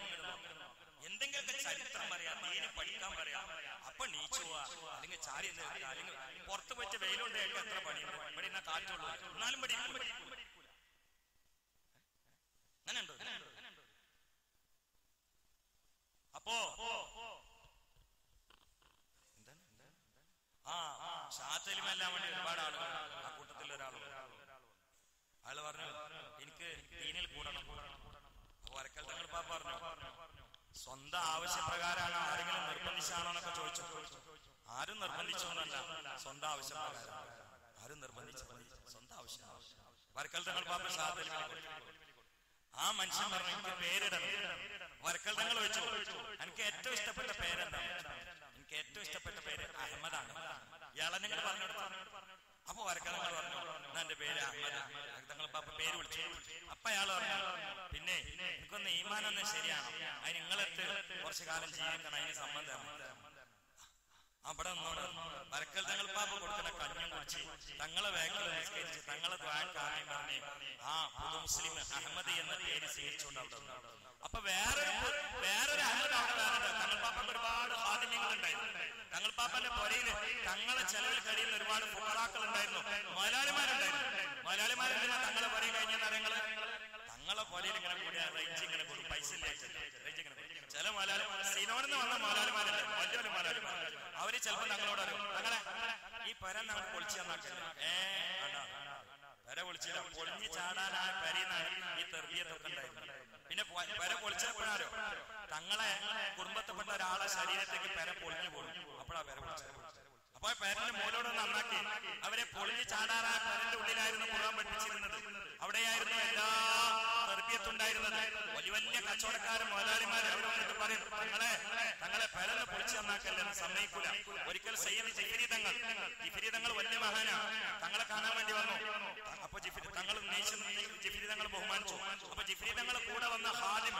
എന്തെങ്കിലുമൊക്കെ ചരിത്രം പറയാം, നീന് പഠിക്കാൻ പറയാം. അപ്പൊ നീച്ചു പോവാ അല്ലെങ്കിൽ ചാരി അല്ലെങ്കിൽ പുറത്ത് പോയിട്ട് വെയിലുണ്ട്. എത്ര പണിയുണ്ട് ഇവിടെ ഇന്ന കാറ്റുള്ളൂ. എന്നാലും പഠിക്കും. അങ്ങനെ ഉണ്ടോ? അപ്പോ എന്താണ് ഷാത്തലിമെല്ലാം വേണ്ടി ഒരുപാട് ആളുകൾ. ആ കൂട്ടത്തിൽ ഒരാളും അയാൾ പറഞ്ഞു എനിക്ക് ദീനിൽ കൂടണം. അപ്പൊ വരക്കൽ തങ്ങൾ പാപ്പ പറഞ്ഞു സ്വന്തം ആവശ്യപ്രകാരമാണ്, ആരെങ്കിലും നിർബന്ധിച്ചാണോ എന്നൊക്കെ ചോദിച്ചു. ആരും നിർബന്ധിച്ചൊന്നല്ല, സ്വന്തം ആവശ്യപ്രകാരം. ആരും നിർബന്ധിച്ച സ്വന്തം ആവശ്യം. വരക്കൽ തങ്ങൾ പാപ്പ ഷാത്തലിമ ആ മനുഷ്യൻ പറഞ്ഞു എനിക്ക് പേരിടണം. വരക്കൽ തങ്ങൾ വെച്ചു എനിക്ക് ഏറ്റവും ഇഷ്ടപ്പെട്ട പേരെന്താണ്? എനിക്ക് ഏറ്റവും ഇഷ്ടപ്പെട്ട പേര് അഹമ്മദാണ്. ഇയാളെ നിങ്ങൾ പറഞ്ഞെടുത്തു. അപ്പൊ വരക്കൽ തങ്ങൾ പറഞ്ഞു എന്റെ പേര് അഹമ്മദ്. തങ്ങൾ പാപ്പ പേര് വിളിച്ചു. അപ്പൊ അയാൾ പറഞ്ഞു പിന്നെ എനിക്കൊന്ന് ഈമാനൊന്ന് ശരിയാണ്, അതിന് നിങ്ങളെടുത്ത് കുറച്ചു കാലം ജീവിക്കണം, അതിന് സംബന്ധമാണ്. അവിടെ നിന്നോട് വരക്കൽ തങ്ങൾ പാപ്പ കൊടുക്കുന്ന കഞ്ഞും കുടിച്ച് തങ്ങളെ വേക്കൽ നിസ്കരിച്ച് തങ്ങളെ ദ്വാ കാണാൻ പറഞ്ഞ് ആ പുതു മുസ്ലിം അഹമ്മദ് എന്ന പേര് സ്വീകരിച്ചുകൊണ്ട് അവിടെ അപ്പൊ വേറൊരു അഹമ്മദ് അവിടെ വേറെ തങ്ങൾപ്പാപ്പന്റെ ഒരുപാട് ഹാദിമ്യങ്ങൾ ഉണ്ടായിരുന്നു. തങ്ങൾപ്പാപ്പന്റെ പുരയിൽ തങ്ങളെ ചെലവിൽ കഴിയുന്ന ഒരുപാട് ഫുഖറാക്കൾ ഉണ്ടായിരുന്നു, മുതലാളിമാരുണ്ടായിരുന്നു. മുതലാളിമാരെന്തിനാ തങ്ങളെ പുരയിൽ കഴിഞ്ഞ നിറങ്ങള് തങ്ങളെ പുരയിൽ ഇങ്ങനെ കൂടിയ റേഞ്ച് ഇങ്ങനെ കൊടുക്കും, പൈസ ഇല്ല റേഞ്ച് ഇങ്ങനെ കൊടുക്കും. ചില മുതലാളിമാർ സിനോടെന്ന് വന്ന മുതലാളിമാരുണ്ട്, വലിയൊരു മുതലാളിമാർ. അവര് ചിലപ്പോൾ തങ്ങളോട് അറിയും, തങ്ങളെ ഈ പര നമ്മൾ പൊളിച്ചു തന്നാക്കില്ല, പര പൊളിച്ചില്ല, പൊളിഞ്ഞ് ചാടാനായ പരന്നാണ് ഈ തെർബിയത്തൊക്കെ ഉണ്ടായിരുന്നത്. പിന്നെ പര പൊളിച്ചപ്പോഴാരോ തങ്ങളെ കുടുംബത്തിൽപ്പെട്ട ഒരാളെ ശരീരത്തേക്ക് പര പൊളിഞ്ഞു പോകും, അപ്പോഴാ പര പൊളിച്ചത്. അപ്പൊ പേരന്റെ മൂലോട് നന്നാക്കി അവരെ പൊളിഞ്ഞ് ചാടാറായ പേരന്റെ ഉള്ളിലായിരുന്നു ഖുർആൻ പഠിപ്പിച്ചിരുന്നത്. അവിടെയായിരുന്നു എല്ലാ തെർബിയത്തുണ്ടായിരുന്നത്. വലിയ വലിയ കച്ചവടക്കാരും മുതലാളിമാരും അവർ വന്നിട്ട് പറയും, തങ്ങളെ പേരനെ പൊളിച്ച് നന്നാക്കല്ലെന്ന് സമ്മതിക്കൂല. ഒരിക്കൽ സയ്യിദ് ജിഫ്രി തങ്ങൾ വലിയ മഹാനാ, തങ്ങളെ കാണാൻ വേണ്ടി വന്നു. അപ്പൊ തങ്ങൾ ജിഫ്രി തങ്ങൾ ബഹുമാനിച്ചു. അപ്പൊ ജിഫ്രി തങ്ങൾ കൂടെ വന്ന ഹാദിം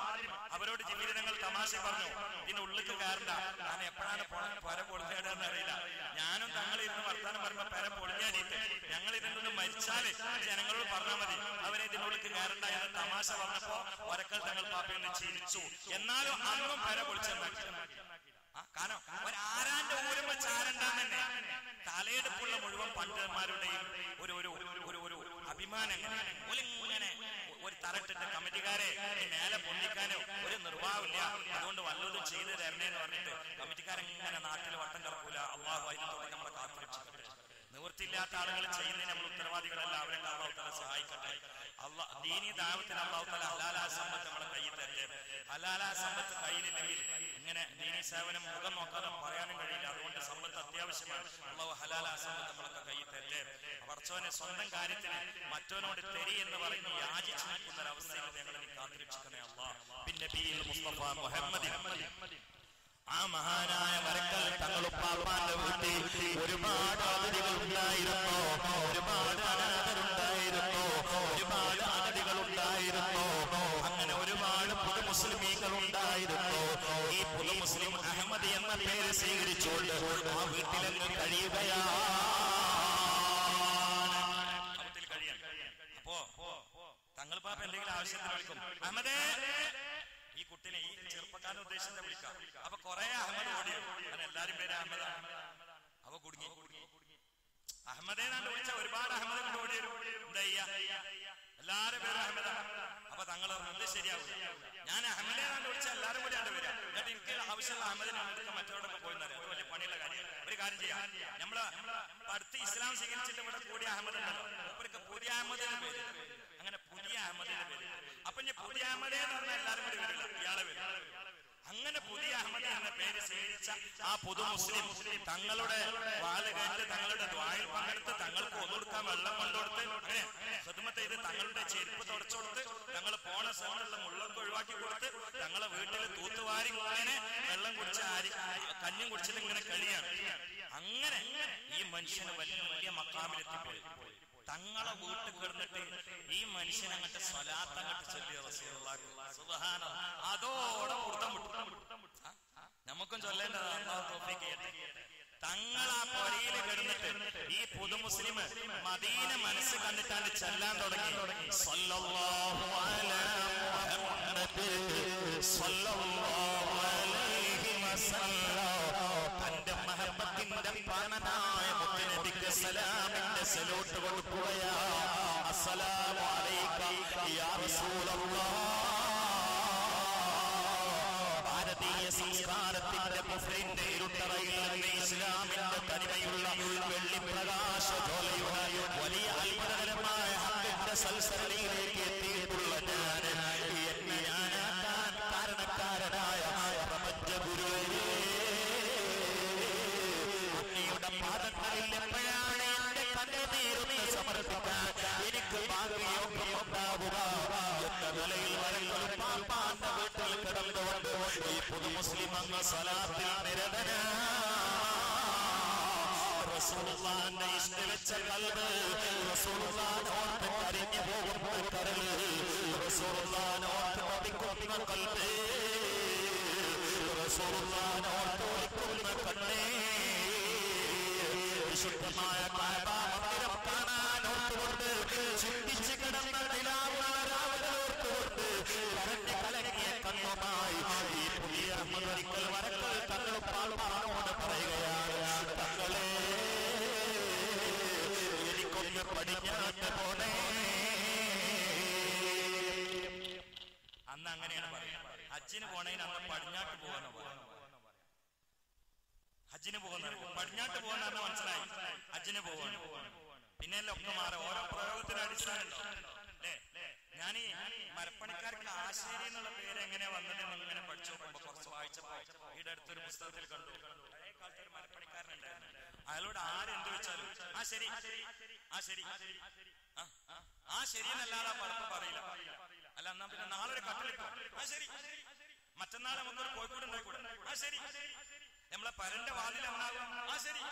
അവരോട് ജിഫ്രി തങ്ങൾ തമാശ പറഞ്ഞു, ഇതിന്റെ ഉള്ളിൽ കയറണ്ട, ഞാൻ എപ്പോഴാണ് പര പൊളിഞ്ഞേടാന്ന് അറിയില്ല. ഞാനും തങ്ങളിരുന്ന് വർത്താനം പറയുമ്പോ പര പൊളിഞ്ഞാടിയിട്ട് ഞങ്ങൾ ഇതിനൊന്ന് മരിച്ചാല് ജനങ്ങളോട് പറഞ്ഞാൽ മതി, അവരെ ഇതിനുള്ളിൽ കയറണ്ട എന്ന് തമാശ പറഞ്ഞപ്പോ ഒരക്കൽ തങ്ങൾ പാപ്പയൊന്ന് ചിരിച്ചു. എന്നാലും അന്നും പര പൊളിച്ചെന്നാക്കി. കാരണം ഒരാരാന്റെ ഊരുമ്പോ ചാരണ്ടാന്ന് തന്നെ തലയെടുപ്പുള്ള മുഴുവൻ പണ്ഡിതന്മാരുടെയും ഒരു അഭിമാനം. ഇങ്ങനെ ഒരു തറട്ടിട്ട് കമ്മിറ്റിക്കാരെ മേലെ പൊന്തിക്കാനോ ഒരു നിർവാഹമില്ല, അതുകൊണ്ട് വല്ലതും ചെയ്ത് തരണേന്ന് പറഞ്ഞിട്ട് കമ്മിറ്റിക്കാരെങ്ങനെ നാട്ടിൽ വട്ടം കറക്കൂല. അള്ളാഹു അതിനോട് നമ്മളെ കാത്തുരക്ഷിക്കട്ടെ. നിവൃത്തിയില്ലാത്ത ആളുകൾ ചെയ്യുന്നതിന് നമ്മൾ ഉത്തരവാദികളല്ല, അവരൊക്കെ അള്ളാഹു തആല സഹായിക്കട്ടെ. ദീനി ദഅവത്തിന് അള്ളാഹു തആല ഹലാലായ സമ്പത്ത് നമ്മളെ കയ്യിൽ തരട്ടെ. ഹലാലായ സമ്പത്ത് കയ്യിലില്ലെങ്കിൽ ഇങ്ങനെ ദീനി സേവനം മുഖം നോക്കാതെ പറയാനും കഴിയില്ല. അതുകൊണ്ട് സമ്പത്ത് അത്യാവശ്യമാണ്. അള്ളാഹു ഹലാലായ സമ്പത്ത് നമ്മളൊക്കെ കയ്യിൽ തരട്ടെ. പടച്ചോനെ സ്വന്തം കാര്യത്തിന് മറ്റവനോട് തെരി എന്ന് പറഞ്ഞ് യാചിച്ചു നിൽക്കുന്ന ഒരവസ്ഥയിൽ ഞങ്ങളെ നീ കാത്തുരക്ഷിക്കണേ അള്ളാഹ്. പിന്നെ മുസ്തഫ മുഹമ്മദ് ആ മഹാനായ വരക്കൽ തങ്ങളുപ്പാപ്പാന്റെ വീട്ടിൽ ഒരുപാട് അതിഥികൾ ഉണ്ടായിരുന്നു, ഒരുപാട് അനാഥരുണ്ടായിരുന്നു, ഒരുപാട് അതിഥികൾ ഉണ്ടായിരുന്നു. അങ്ങനെ ഒരുപാട് പുതു മുസ്ലിമീങ്ങൾ ഉണ്ടായിരുന്നു. ഈ പുതു മുസ്ലിം അഹമ്മദ് എന്ന പേര് സ്വീകരിച്ചുകൊണ്ട് ആ വീട്ടിലെങ്ങ് കഴിയുകയാണ്. അപ്പോ തങ്ങൾപ്പാപ്പ എന്തെങ്കിലും ആവശ്യത്തിന് വിളിക്കും, അഹമ്മദേ ഈ കുട്ടിനെ ഈ ചെറുപ്പക്കാരൻ ഉദ്ദേശിച്ച വിളിക്കാം. അപ്പൊ കുറെ അഹമ്മദ് ഓടിയോ, അങ്ങനെ എല്ലാരും പേര് അഹമ്മദാണ്. അവ കുടുങ്ങി അഹമ്മദേ നാണ്ട് വിളിച്ച ഒരുപാട് അഹമ്മദ് കൊണ്ട് ഓടിയൊരു എന്താ ചെയ്യാ, എല്ലാരും പേരും അഹമ്മദാണ്. അപ്പൊ തങ്ങൾ എന്ത് ശരിയാവും, ഞാൻ അഹമ്മദേ നാണ്ട് വിളിച്ച എല്ലാരും കൂടി ആണ്ട് വരാം, എന്നിട്ട് എനിക്ക് ആവശ്യമുള്ള അഹമ്മദിനെ മറ്റവരോടൊക്കെ പോയി തരാം. അത് വലിയ പണിയുള്ള കാര്യമാണ്. ഒരു കാര്യം ചെയ്യാം, നമ്മള് അടുത്ത് ഇസ്ലാം സ്വീകരിച്ചിട്ട് ഇവിടെ കൂടിയ അഹമ്മദ് ഉണ്ടല്ലോ, അവർക്ക് പുതിയ അഹമ്മദിന്റെ പേര്, അങ്ങനെ പുതിയ അഹമ്മദിന്റെ പേര്. അപ്പൊ ഇനി പുതിയ അഹമ്മദേ എന്ന് പറഞ്ഞാൽ എല്ലാരും കൂടി വരില്ല, ഇയാളെ വരും. അങ്ങനെ പുതിയ അഹമ്മദ് എന്ന പേര് സ്വീകരിച്ച ആ പുതു മുസ്ലിം തങ്ങളുടെ വാല് കേട്ട് തങ്ങളുടെ ദ്വായിൽ പങ്കെടുത്ത് തങ്ങൾക്ക് ഒന്നുകൊടുക്കാൻ വെള്ളം കൊണ്ടുകൊടുത്ത് അങ്ങനെ ഖിദ്മത്ത് ചെയ്ത് തങ്ങളുടെ ചെരുപ്പ് തുടച്ചു കൊടുത്ത് തങ്ങൾ പോണ സ്ഥലത്തുള്ള മുള്ളൊക്കെ ഒഴിവാക്കി കൊടുത്ത് തങ്ങളെ വീട്ടിൽ തൂത്തുവാരി ഇങ്ങനെ വെള്ളം കുടിച്ച് കഞ്ഞും കുടിച്ചിട്ട് ഇങ്ങനെ കളിയാണ്. അങ്ങനെ ഈ മനുഷ്യന് വലിയ മക്കാമിലെത്തിപ്പോയി. തങ്ങളെ വീട്ടിൽ കിടന്നിട്ട് ഈ മനുഷ്യൻ അങ്ങോട്ട് സ്വലാത്ത് അങ്ങോട്ട് ചൊല്ലിയ റസൂലുള്ളാഹി സുബ്ഹാനല്ലാഹ്, അതോടെ പുറത്തം വിട്ടു. നമുക്കും ചൊല്ലേണ്ടത് അല്ലാഹു തൗഫീഖ് ചെയ്യട്ടെ. തങ്ങൾ ആ പൊരയിൽ കിടന്നിട്ട് ഈ പുതു മുസ്ലിം മദീന മനസ്സ് കണ്ടിട്ടാണ് ചെല്ലാൻ തുടങ്ങി. സല്ലല്ലാഹു അലാ മുഹമ്മദ് സല്ലല്ലാഹു അലൈഹി വസല്ലം. തന്റെ മഹബത്തിന്റെ പ്രാണനായ മുത്തുനബിക്ക് സലാമിന്റെ സലൂട്ട് കൊടുക്കുകയാ. അസ്സലാമു അലൈക യാ റസൂലല്ലാഹ്. ഭാരതീയ സംസ്കാരത്തിന്റെ കുഫ്രിന്റെ ഇരുട്ടറയിൽ നിന്ന് ഇസ്ലാമിന്റെ തനിമയുള്ള വെള്ളിപ്രകാശ ജ്വാലയുടെ വലിയ അത്ഭുതകരമായ ഹക്കിന്റെ സൽസരണിയിലേക്ക് എത്തിയിട്ടുള്ള എന്നെ ഞാനാക്കാൻ കാരണക്കാരനായ പ്രപഞ്ച ഗുരുവേ, അങ്ങയുടെ പാദങ്ങളിൽ എപ്പോഴാണ് എന്റെ കണ്ണുനീരൊന്ന് സമർപ്പിക്കാൻ എനിക്ക് ഭാഗ്യയോഗ്യമുണ്ടാവുക എന്ന നിലയിൽ വരുന്ന പാപ്പാന്റെ വീട്ടിൽ കിടന്നുകൊണ്ട് ഈ പുതു മുസ്ലിം അങ്ങ് സ്വലാത്തിൽ നിരതനാ. റസൂലുള്ളാഹിന്റെ ഇഷ്ട് വെച്ച കൽബ്, റസൂലുള്ളാഹിനെ ഓർത്ത് കരഞ്ഞു പോകുന്ന കരള്, റസൂലുള്ളാഹിനെ ഓർത്ത് പതിക്കുന്ന കൽബ്, റസൂലുള്ളാഹിനെ ഓർത്ത് ഒലിക്കുന്ന കണ്ണേ. വിശുദ്ധമായ കഅബ മന്ദിരം കാണാൻ ഓർത്തുകൊണ്ട് ചിന്തിച്ച് കിടന്ന നിലാവുള്ള രാവിലെ ഓർത്തുകൊണ്ട് കരഞ്ഞ് കലങ്ങിയ കണ്ണുകൾ പോകുന്ന പടിഞ്ഞാട്ട് പോകാൻ മനസ്സിലായി ഹജ്ജിന് പോവാണ്. പിന്നെ ഒക്കെ മാറും, ഓരോ പ്രയോഗത്തിന് അടിസ്ഥാനം അല്ലേ. ഞാൻ ഈ മരപ്പണിക്കാർക്ക് ആശേരി എന്നുള്ള പേര് എങ്ങനെ വന്നതെന്ന് ഇങ്ങനെ പഠിച്ചു നോക്കുമ്പോ കുറച്ച് വായിച്ചപ്പോ ഈടെ അടുത്തൊരു പുസ്തകത്തിൽ കണ്ടു. പഴയ കാലത്ത് ഒരു മരപ്പണിക്കാരനുണ്ടായിരുന്നു. അയാളോട് ആരെന്ത് വെച്ചാലും ആ ശരി ആ ശരി ആ ശരി എന്നല്ലാതെ പലപ്പോൾ പറയില്ല. അല്ല എന്നാ പിന്നെ നാളെ ഒരു കട്ടിലിപ്പോ ആ ശരി, മറ്റന്നാളെ നമുക്കൊരു കോഴിക്കോട് ഉണ്ടായിക്കൂടെ ആ ശരി, നമ്മളെ പരന്റെ വാതിൽ എന്നാകും ആ ശരി.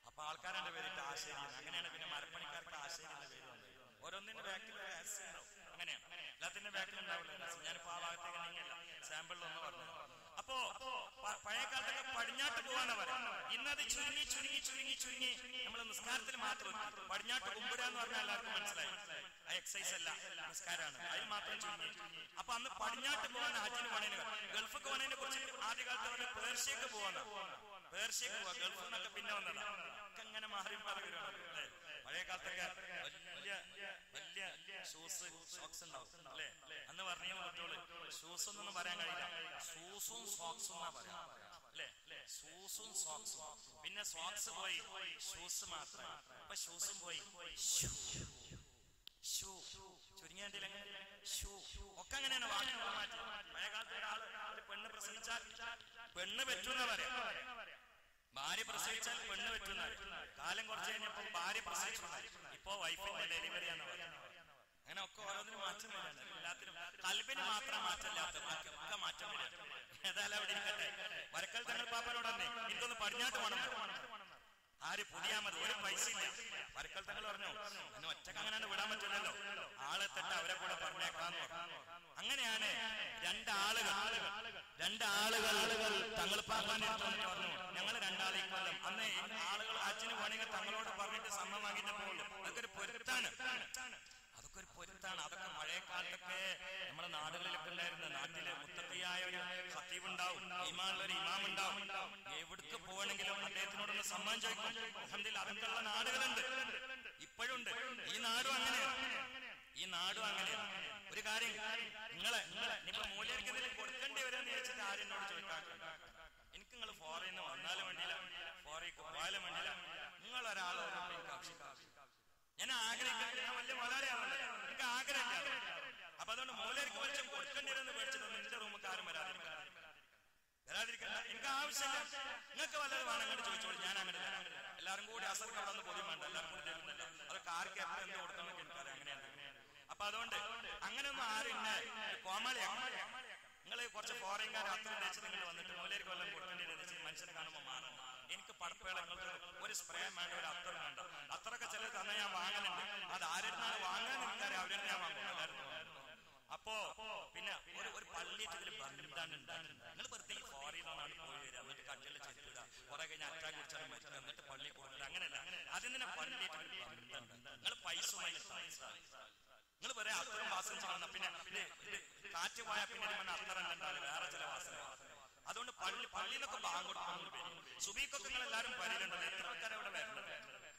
അപ്പൊ ആൾക്കാരെ പേരിട്ട് ആശേരി. അങ്ങനെയാണ് പിന്നെ മരപ്പണിക്കാർക്ക് ആശേരി എന്ന പേര് വന്നത്. ഓരോന്നിന്റെ ബാക്കിൽ രഹസ്യം ഉണ്ടാവും. അങ്ങനെയാണ്, എല്ലാത്തിന്റെ ബാക്കിൽ ഉണ്ടാവില്ല രഹസ്യം. ഞാനിപ്പോ ആ ഭാഗത്തേക്ക് നീങ്ങില്ല, സാമ്പിളിലൊന്ന് പറഞ്ഞു. അപ്പോ പഴയ കാലത്തൊക്കെ പടിഞ്ഞാട്ട് പോകാനാ പറയാം. ഇന്നത് ചുരുങ്ങി ചുരുങ്ങി ചുരുങ്ങി ചുരുങ്ങി നമ്മൾ നിസ്കാരത്തിൽ മാത്രം പടിഞ്ഞാട്ട് കുമ്പിടുക എന്ന് പറഞ്ഞാൽ എല്ലാവർക്കും മനസ്സിലായി. ആ എക്സസൈസ് അല്ല, നിസ്കാരമാണ്. അതിൽ മാത്രം ചുരുങ്ങി. അപ്പൊ അന്ന് പടിഞ്ഞാട്ട് പോകാൻ ഹജ്ജിന് പോണേന്, ഗൾഫൊക്കെ പോണതിനെ കുറിച്ച് ആദ്യകാലത്ത് അവര് പേർഷ്യക്ക് പോകാനാ. പേർഷ്യക്ക് പോവാ, ഗൾഫിൽ നിന്നൊക്കെ പിന്നെ വന്നതാ. അങ്ങനെ മാറി മാറി വരുവാണ് അല്ലേ. പഴയ കാലത്തൊക്കെ വലിയ വലിയ ഷൂസ് സോക്സ് ഉണ്ടാവും അല്ലെ. അന്ന് പറഞ്ഞു കുട്ടികള് ഷൂസ് ഒന്നും പറയാൻ കഴിയില്ല, ഷൂസും സോക്സും എന്നാ പറയാ അല്ലെ. ഷൂസും സോക്സും, പിന്നെ സോക്സ് പോയി ഷൂസ് മാത്രം. അപ്പൊ ഷൂസും പോയി ഷൂ ചുരുങ്ങിയ ഷൂ ഒക്കെ അങ്ങനെയാണ് വാക്കുകൾ മാറ്റി. പഴയ കാലത്ത് ഒരു പെണ്ണ് പ്രസവിച്ചാൽ പെണ്ണ് പറ്റൂന്നാ പറയാ. ഭാര്യ പ്രസവിച്ചാൽ പെണ്ണ് പറ്റുന്ന കാലം കുറച്ച് കഴിഞ്ഞപ്പോ ഭാര്യ പ്രസവിച്ചു. ഇപ്പോ വൈഫിന്റെ ഡെലിവറിയാന്ന് പറയുന്നത്. അങ്ങനെ ഒക്കെ ഓരോന്നിനും മാറ്റം വരാണ്. എല്ലാത്തിനും കൽബിന് മാത്രം മാറ്റമില്ലാത്ത ഒക്കെ മാറ്റം വരാം. ഏതായാലും അവിടെ ഇരിക്കട്ടെ. വരക്കൽ തങ്ങൾ പാപ്പനോട് തന്നെ എനിക്കൊന്ന് പടിഞ്ഞാട്ട് വേണം. ആര് പുതിയ മതി, ഒരു പൈസ ഇല്ല. വരക്കൽ തങ്ങൾ പറഞ്ഞു അതിന് ഒറ്റക്ക് അങ്ങനെയാണ് വിടാൻ പറ്റില്ലല്ലോ, ആളെത്തിട്ട് അവരെ കൂടെ പറഞ്ഞേക്കാന്ന് പറഞ്ഞു. അങ്ങനെയാണ് രണ്ടാളുകൾ തങ്ങൾ പാപ്പാൻ പറഞ്ഞു ഞങ്ങൾ രണ്ടാളെ കൊല്ലം. അന്ന് ആളുകൾ അച്ഛന് വേണമെങ്കിൽ തങ്ങളോട് പറഞ്ഞിട്ട് സമ്മതം വാങ്ങിയിട്ട് പോകുള്ളൂ. അതൊക്കെ ഒരു പൊരുത്താണ്, അതൊക്കെ ഒരു പൊരുത്താണ്. അതൊക്കെ പഴയ കാലത്തൊക്കെ നമ്മുടെ നാടുകളിലൊക്കെ ഉണ്ടായിരുന്നു. നാട്ടില് മുത്തക്കയായ ഒരു ഖത്തീബ് ഉണ്ടാവും, ഇമാമുള്ളൊരു ഇമാം ഉണ്ടാവും. എവിടേക്ക് പോകണമെങ്കിലും അദ്ദേഹത്തിനോടൊന്ന് സമ്മതം ചോദിക്കും. അൽഹംദുലില്ലാഹ് അതൊക്കെയുള്ള നാടുകളുണ്ട്, ഇപ്പോഴുണ്ട്. ഈ നാടും അങ്ങനെയാണ്. ഒരു കാര്യം നിങ്ങളെ ഇനിയിപ്പോ മൂല്യർക്ക് എന്തെങ്കിലും കൊടുക്കേണ്ടി വരാന്ന് ചോദിച്ചിട്ട് ആരും എന്നോട് ചോദിക്കാൻ, എനിക്ക് നിങ്ങൾ ഫോറിൽ നിന്ന് വന്നാലും വേണ്ടിയില്ല, ഫോറിക്ക് പോയാലും വേണ്ടിയില്ല, നിങ്ങളൊരാളോ ഞാൻ ആഗ്രഹിക്കുന്നത്, ഞാൻ വലിയ വളരെയാണല്ലോ, എനിക്ക് ആഗ്രഹമില്ല. അപ്പൊ അതുകൊണ്ട് മൂലർക്ക് വെച്ചും കൊടുക്കേണ്ടി വരുമെന്ന് മേടിച്ചത് നിന്റെ റൂമുകാരും വരാതിരിക്കണ്ട. എനിക്ക് ആവശ്യമില്ല, നിങ്ങൾക്ക് വല്ലത് വേണമെങ്കിൽ ചോദിച്ചോളൂ, ഞാൻ അങ്ങനെ എല്ലാവരും കൂടി അസർക്ക് അവിടെ ഒന്ന് പൊതുവും വേണ്ട, എല്ലാവരും കൂടി തരുന്നില്ല. അതൊക്കെ ആർക്ക് എപ്പോൾ എന്ത് കൊടുക്കണമെന്നൊക്കെ എനിക്കറിയാം. അങ്ങനെയാണ്. അപ്പൊ അതുകൊണ്ട് അങ്ങനെയൊന്നും ആരും കോമാളിയാണ്. നിങ്ങൾ കുറച്ച് ഫോറിൻകാർ അത്ര വെച്ച് നിങ്ങൾ വന്നിട്ട് മൂലർക്ക് വല്ലതും കൊടുക്കേണ്ടി വെച്ച് മനുഷ്യനെ കാണുമ്പോൾ മാറണം. എനിക്ക് പടപ്പേള ഒരു സ്പ്രേ വേണ്ട, ഒരു അത്തർ വേണ്ട. അത്രയൊക്കെ ചിലർ തന്നെ ഞാൻ വാങ്ങലുണ്ട്. അത് ആരെടുത്താണ് വാങ്ങാൻ നിൽക്കാറ്, അവരുടെ ഞാൻ വാങ്ങും. അപ്പോ പിന്നെ ഒരു പള്ളിയിൽ ബന്ധാണ്. നിങ്ങൾ വെറുതെ ഈ ഫോറിൽ നിന്നാണ് പോയി വരിക, എന്നിട്ട് കട്ടിലെ ചെല്ലുക, കുറെ കഴിഞ്ഞ് അറ്റാക്ക് കുടിച്ചാൽ മരിക്കുക, എന്നിട്ട് പള്ളി കൊടുക്കുക. അങ്ങനെയല്ല, അതിന് പള്ളിയിൽ നിങ്ങൾ പൈസ നിങ്ങൾ പറയാം അത്തരം വാസന ചെയ്യുന്ന. പിന്നെ കാറ്റ് പോയാൽ പിന്നെ അത്തറല്ല, വേറെ ചില വാസന. അതുകൊണ്ട് പള്ളിയിലൊക്കെ ബാങ്ക് സുബീക്കൊക്കെ നിങ്ങൾ എല്ലാവരും പരിലുണ്ടല്ലോ. എത്ര ആൾക്കാരെ അവിടെ വരേണ്ടത്?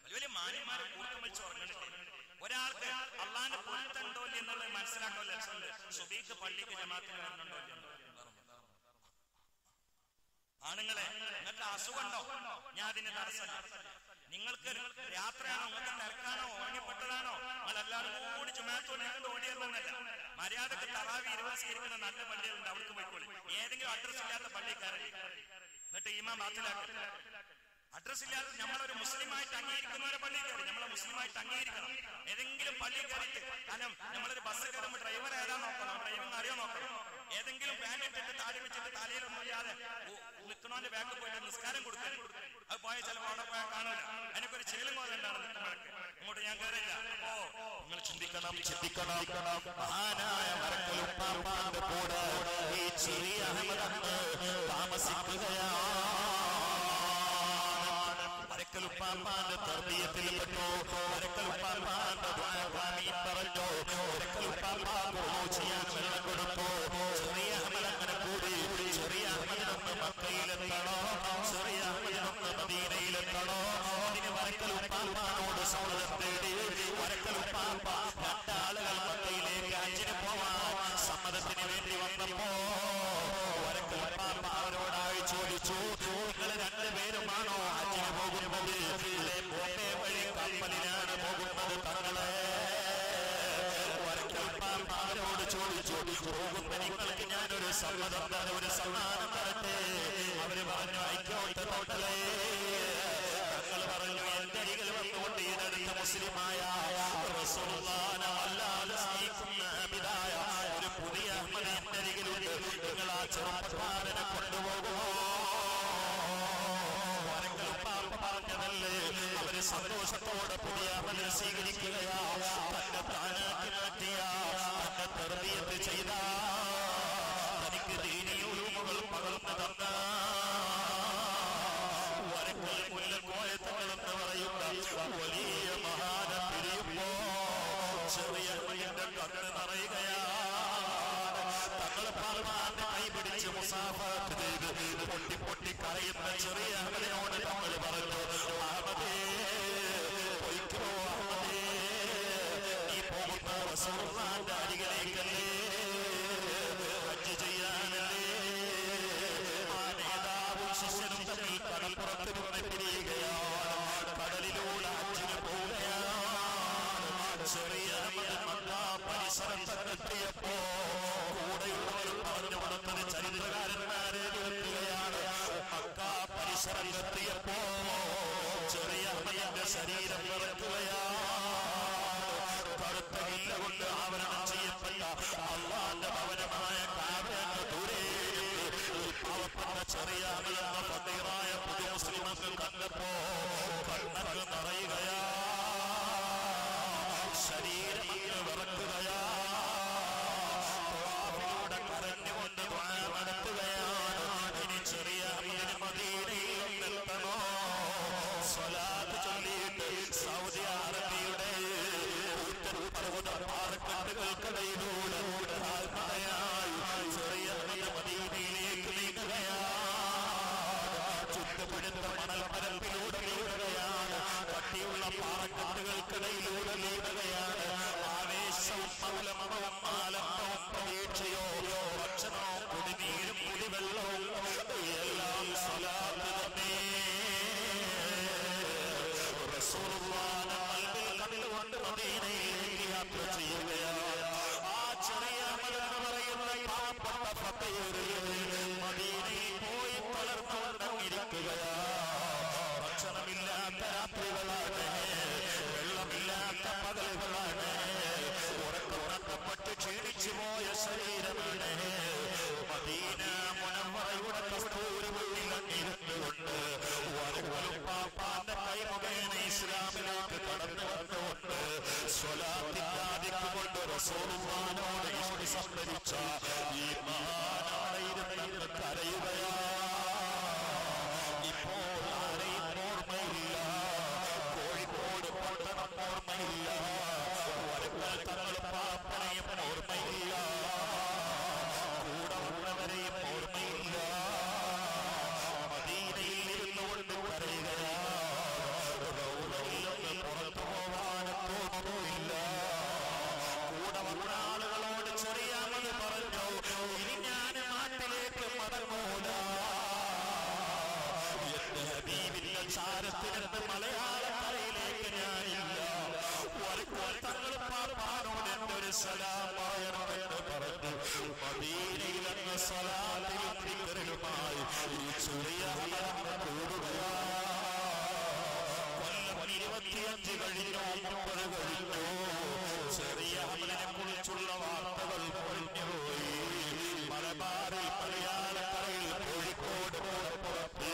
വലിയ വലിയ മാന്യന്മാരെ കൂട്ടം വെച്ച് ഉറങ്ങണില്ലേ? ഒരാൾക്ക് അള്ളാന്റെ പൊരുത്തണ്ടോ എന്നുള്ളത് മനസ്സിലാക്കാൻ ലക്ഷ്യമുണ്ട്. സുബീക്ക് പള്ളിക്ക് ജമാഅത്തിന് വരുന്നുണ്ടോ ഇല്ലല്ലോ? ആണുങ്ങളെ നിങ്ങൾക്ക് അസുഖമുണ്ടോ? ഞാൻ അതിന് തടസ്സമില്ല. നിങ്ങൾക്ക് യാത്രയാണോ, നിങ്ങൾക്ക് തിരക്കാണോ, ഉറങ്ങിപ്പെട്ടതാണോ, നിങ്ങൾ എല്ലാവരും കൂടി ജുമാഅത്തോട് ഓടിയതൊന്നല്ല. മര്യാദക്ക് തറാവി ഇരുവസ്കരിക്കുന്ന നല്ല പള്ളികളുണ്ട്, അവിടേക്ക് പോയിക്കോളി. ഏതെങ്കിലും അഡ്രസ് ഇല്ലാത്ത പള്ളിക്കാരൻ എന്നിട്ട് ഇമാം ബാത്തിലാക്കി. അഡ്രസ് ഇല്ലാതെ നമ്മളൊരു മുസ്ലിമായിട്ട് അംഗീകരിക്കുന്നവരെ പള്ളി കയറി, നമ്മളെ മുസ്ലിമായിട്ട് അംഗീകരിക്കണം. ഏതെങ്കിലും പള്ളി കയറിയിട്ട്, കാരണം നമ്മളൊരു ബസ് കയറുമ്പോൾ ഡ്രൈവർ ഏതാ നോക്കണം, ഡ്രൈവിംഗ് അറിയോ നോക്കണം. ഏതെങ്കിലും പാൻറ് ഇട്ടിട്ട് താടി വെച്ചിട്ട് തലയിലൊന്നും ഇല്ലാതെ നിൽക്കണോന്റെ ബാക്കിൽ പോയിട്ട് നിസ്കാരം കൊടുക്കരുത്. അത് പോയ ചിലപ്പോൾ അവിടെ പോയാൽ കാണൂല. എനിക്കൊരു ചേലും പോലെണ്ടാണ് നിൽക്കുമ്പോഴൊക്കെ ഇങ്ങോട്ട് ഞാൻ കയറില്ല. അപ്പോ നിങ്ങൾ ചിന്തിക്കണം. മഹാനായ വരക്കലുപ്പാപ്പാന്റെ കൂടെ ഈ ചെറിയ അഹമ്മദ് താമസിക്കുകയാണ്. വരക്കലുപ്പാപ്പാന്റെ തർബീയത്തിൽ പെട്ടു. വരക്കലുപ്പാപ്പാന്റെ ദുആ പറഞ്ഞു. വരക്കലുപ്പാപ്പാ ചെയ്യാൻ വെള്ളം കൊടുത്തു. ചെറിയ അഹമ്മദ് അങ്ങനെ കൂടി. ചെറിയ അഹമ്മദിനൊന്ന് മക്കയിലെത്തണോ, ചെറിയ അഹമ്മദിനൊന്ന് മദീനയിലെത്തണോ. അതിന് വരക്കലുപ്പാപ്പാനോട് സമ്മതം തേടി. വരക്കലുപ്പാപ്പ രണ്ടാളുകൾ മക്കയിലേക്ക് ഹജ്ജിന് പോവാൻ സമ്മതത്തിന് വേണ്ടി വന്നപ്പോ വരക്കലുപ്പാപ്പ അവരോടായി ചോദിച്ചു, നിങ്ങൾ രണ്ടുപേരുമാണോ പോകുന്ന നിങ്ങൾക്ക് ഞാനൊരു സമ്മാനം തരട്ടെ. അവര് പറഞ്ഞു ആയിക്കോട്ടെ തോട്ടലേ. ഞങ്ങൾ പറഞ്ഞു എന്റെ അരികിൽ വന്നുകൊണ്ട് ഇതെടുത്ത മുസ്ലിമായ റസൂലുള്ളാഹിനെ അല്ലാതെ സ്നേഹിക്കുന്ന അബിദായ ഒരു പുതിയ അഹ്മദ് എന്റെ അരികിലുണ്ട്. നിങ്ങൾ ആ ചെറുപ്പക്കാരനെ കൊണ്ടുപോകുമോ? പറഞ്ഞതല്ലേ അവര് സന്തോഷത്തോടെ പുതിയ അമലിനെ സ്വീകരിക്കുകയാ. തന്നെ താനാക്കി മാറ്റിയ, തന്നെ തർബിയത്ത് ചെയ്ത, തനിക്ക് ദീനിയുലൂമുകൾ പകർന്നു തന്ന വരക്കൽ മുല്ലക്കോയത്തങ്ങളെന്ന് പറയുന്ന വലിയ മഹാന പിരിയുമ്പോ ചെറിയ മകന്റെ കണ്ണ് നിറയുകയാണ്. തങ്ങൾ പാർമാന്റെ കൈ പിടിച്ച് മുസാഫത്ത് ചെയ്ത് പൊട്ടി പൊട്ടി കരയുന്ന ചെറിയ അഹമ്മദിനോട് നമ്മൾ പറഞ്ഞു, അഹമ്മദേ പൊയ്ക്കോ അഹമ്മദേ, നീ പോകുന്ന റസൂലുള്ളാഹിന്റെ അരികിലേക്കല്ലേ, ഹജ്ജ് ചെയ്യാനല്ലേ. ആ നേതാവും ശിഷ്യനും തമ്മിൽ കടൽപ്പുറത്ത് നിന്ന് പിരിയുകയാണ്. കടലിലൂടെ ഹജ്ജിന് പോവുകയാണ്. ചെറിയ മക്ക പരിസരത്തെത്തിയപ്പോ കൂടെയുള്ളവർ പറഞ്ഞു കൊടുത്തത് ചരിത്രകാരന്മാരെ കേൾക്കുകയാണ്. മക്ക പരിസരത്തെത്തിയപ്പോ ചെറിയ അമ്മയുടെ ശരീരം വിറക്കുകയാണ്. കറുത്ത വില്ല കൊണ്ട് ആവരണം ചെയ്യപ്പെട്ട അള്ളാന്റെ ഭവനമായ കാബയുടെ ദൂരെ പാവപ്പെട്ട ചെറിയ അമ്മയെന്ന ഫഖീറായ പുതു മുസ്ലിമകൾ കണ്ടപ്പോ കണ്ണങ്ങൾ നിറയുകയാ, ശരീരം വിറക്കുകയാ. കരഞ്ഞുകൊണ്ട് നടത്തുകയാണ്. ഇനി ചെറിയ അമ്മയുടെ മദീനയിൽ എത്തണോ? സ്വലാത്ത് ചൊല്ലിയിട്ട് സൗദി അറേബ്യയുടെ പാറക്കെട്ടുകൾക്കിടയിലൂടെ ചെറിയ അമ്മയുടെ മദീനയിലേക്ക് നീങ്ങുകയാണ്. ചുറ്റുപിടുത്ത മണൽപ്പരപ്പിലൂടെ നീങ്ങുകയാണ്. കട്ടിയുള്ള പാറക്കെട്ടുകൾക്കിടയിലൂടെ നീങ്ങുകയാണ്. ആവേശവും മൗലമവും ആലംബവും പ്രതീക്ഷയോ ഭക്ഷണവും കുടിനീരും കുടിവെള്ളവും എല്ലാം സ്വലാത്ത് തന്നെ. റസൂലുള്ളാഹിനെ ഖൽബിൽ കണ്ടുകൊണ്ട് മദീനയിലേക്ക് യാത്ര ചെയ്യുകയാണ്. ആ ചെറിയ അമൽ എന്ന് പറയുന്ന പാവപ്പെട്ട ഫഖീർ മദീനയിൽ പോയി തളർന്നുകൊണ്ടിരിക്കുകയാണ്. ഭക്ഷണമില്ലാത്ത രാത്രികളാണ്, വെള്ളമില്ലാത്ത പകലുകളാണ്, ഉറക്കപ്പെട്ട് ക്ഷീണിച്ചു പോയ ശരീരമാണ്. മദീന മുനവ്വറയുടെ കസ്തൂരി മുന്നിലിരുന്നുകൊണ്ട് വരങ്ങളും പാപ്പാന്റെ കൈമുഖേന ഇസ്ലാമിലേക്ക് കടന്നു വന്നുകൊണ്ട് സ്വലാത്തില്ലാതിക്കൊണ്ട് റസൂലുള്ളാഹിനോട് ഇഷ്ടി സംഭരിച്ച ഈ മഹാനായിരുന്ന കരയുകയാ. ഇപ്പോൾ ആരെയും ഓർമ്മയില്ല, കോഴിക്കോട് പട്ടണം ഓർമ്മയില്ല, വരങ്ങൾ തങ്ങൾ പാപ്പനെയും ഓർമ്മയില്ല, കൂടെ വന്നവരെയും ഓർമ്മയില്ല. മദീനയിൽ ഇരുന്നുകൊണ്ട് കരയുകയാ. പുറത്തു പോവാനും തോന്നുന്നില്ല. കൂടെ വന്ന ആളുകളോട് ചെറിയാമത് പറഞ്ഞു, ഇനി ഞാൻ നാട്ടിലേക്ക് മടങ്ങൂല. എന്റെ ഹബീബിന്റെ ചാരത്തിനെന്ന് മലയാളക്കരയിലേക്ക് ഞാനില്ല. തങ്ങൾ പാപ്പാനോട് എന്റെ ഒരു സലാം പറയണമെന്ന് പറഞ്ഞു. മദീനയിൽ അങ്ങ് സ്വലാത്തിലും ദിക്റിലുമായി ഈ ചെറിയ കൂടുകയാണ്. 25 കഴിഞ്ഞു, 30 കഴിഞ്ഞു. ചെറിയ അമലിനെ കുറിച്ചുള്ള വാർത്തകൾ പൊളിഞ്ഞുപോയി. മലബാറിൽ മലയാളക്കരയിൽ കോഴിക്കോട് പുറത്ത്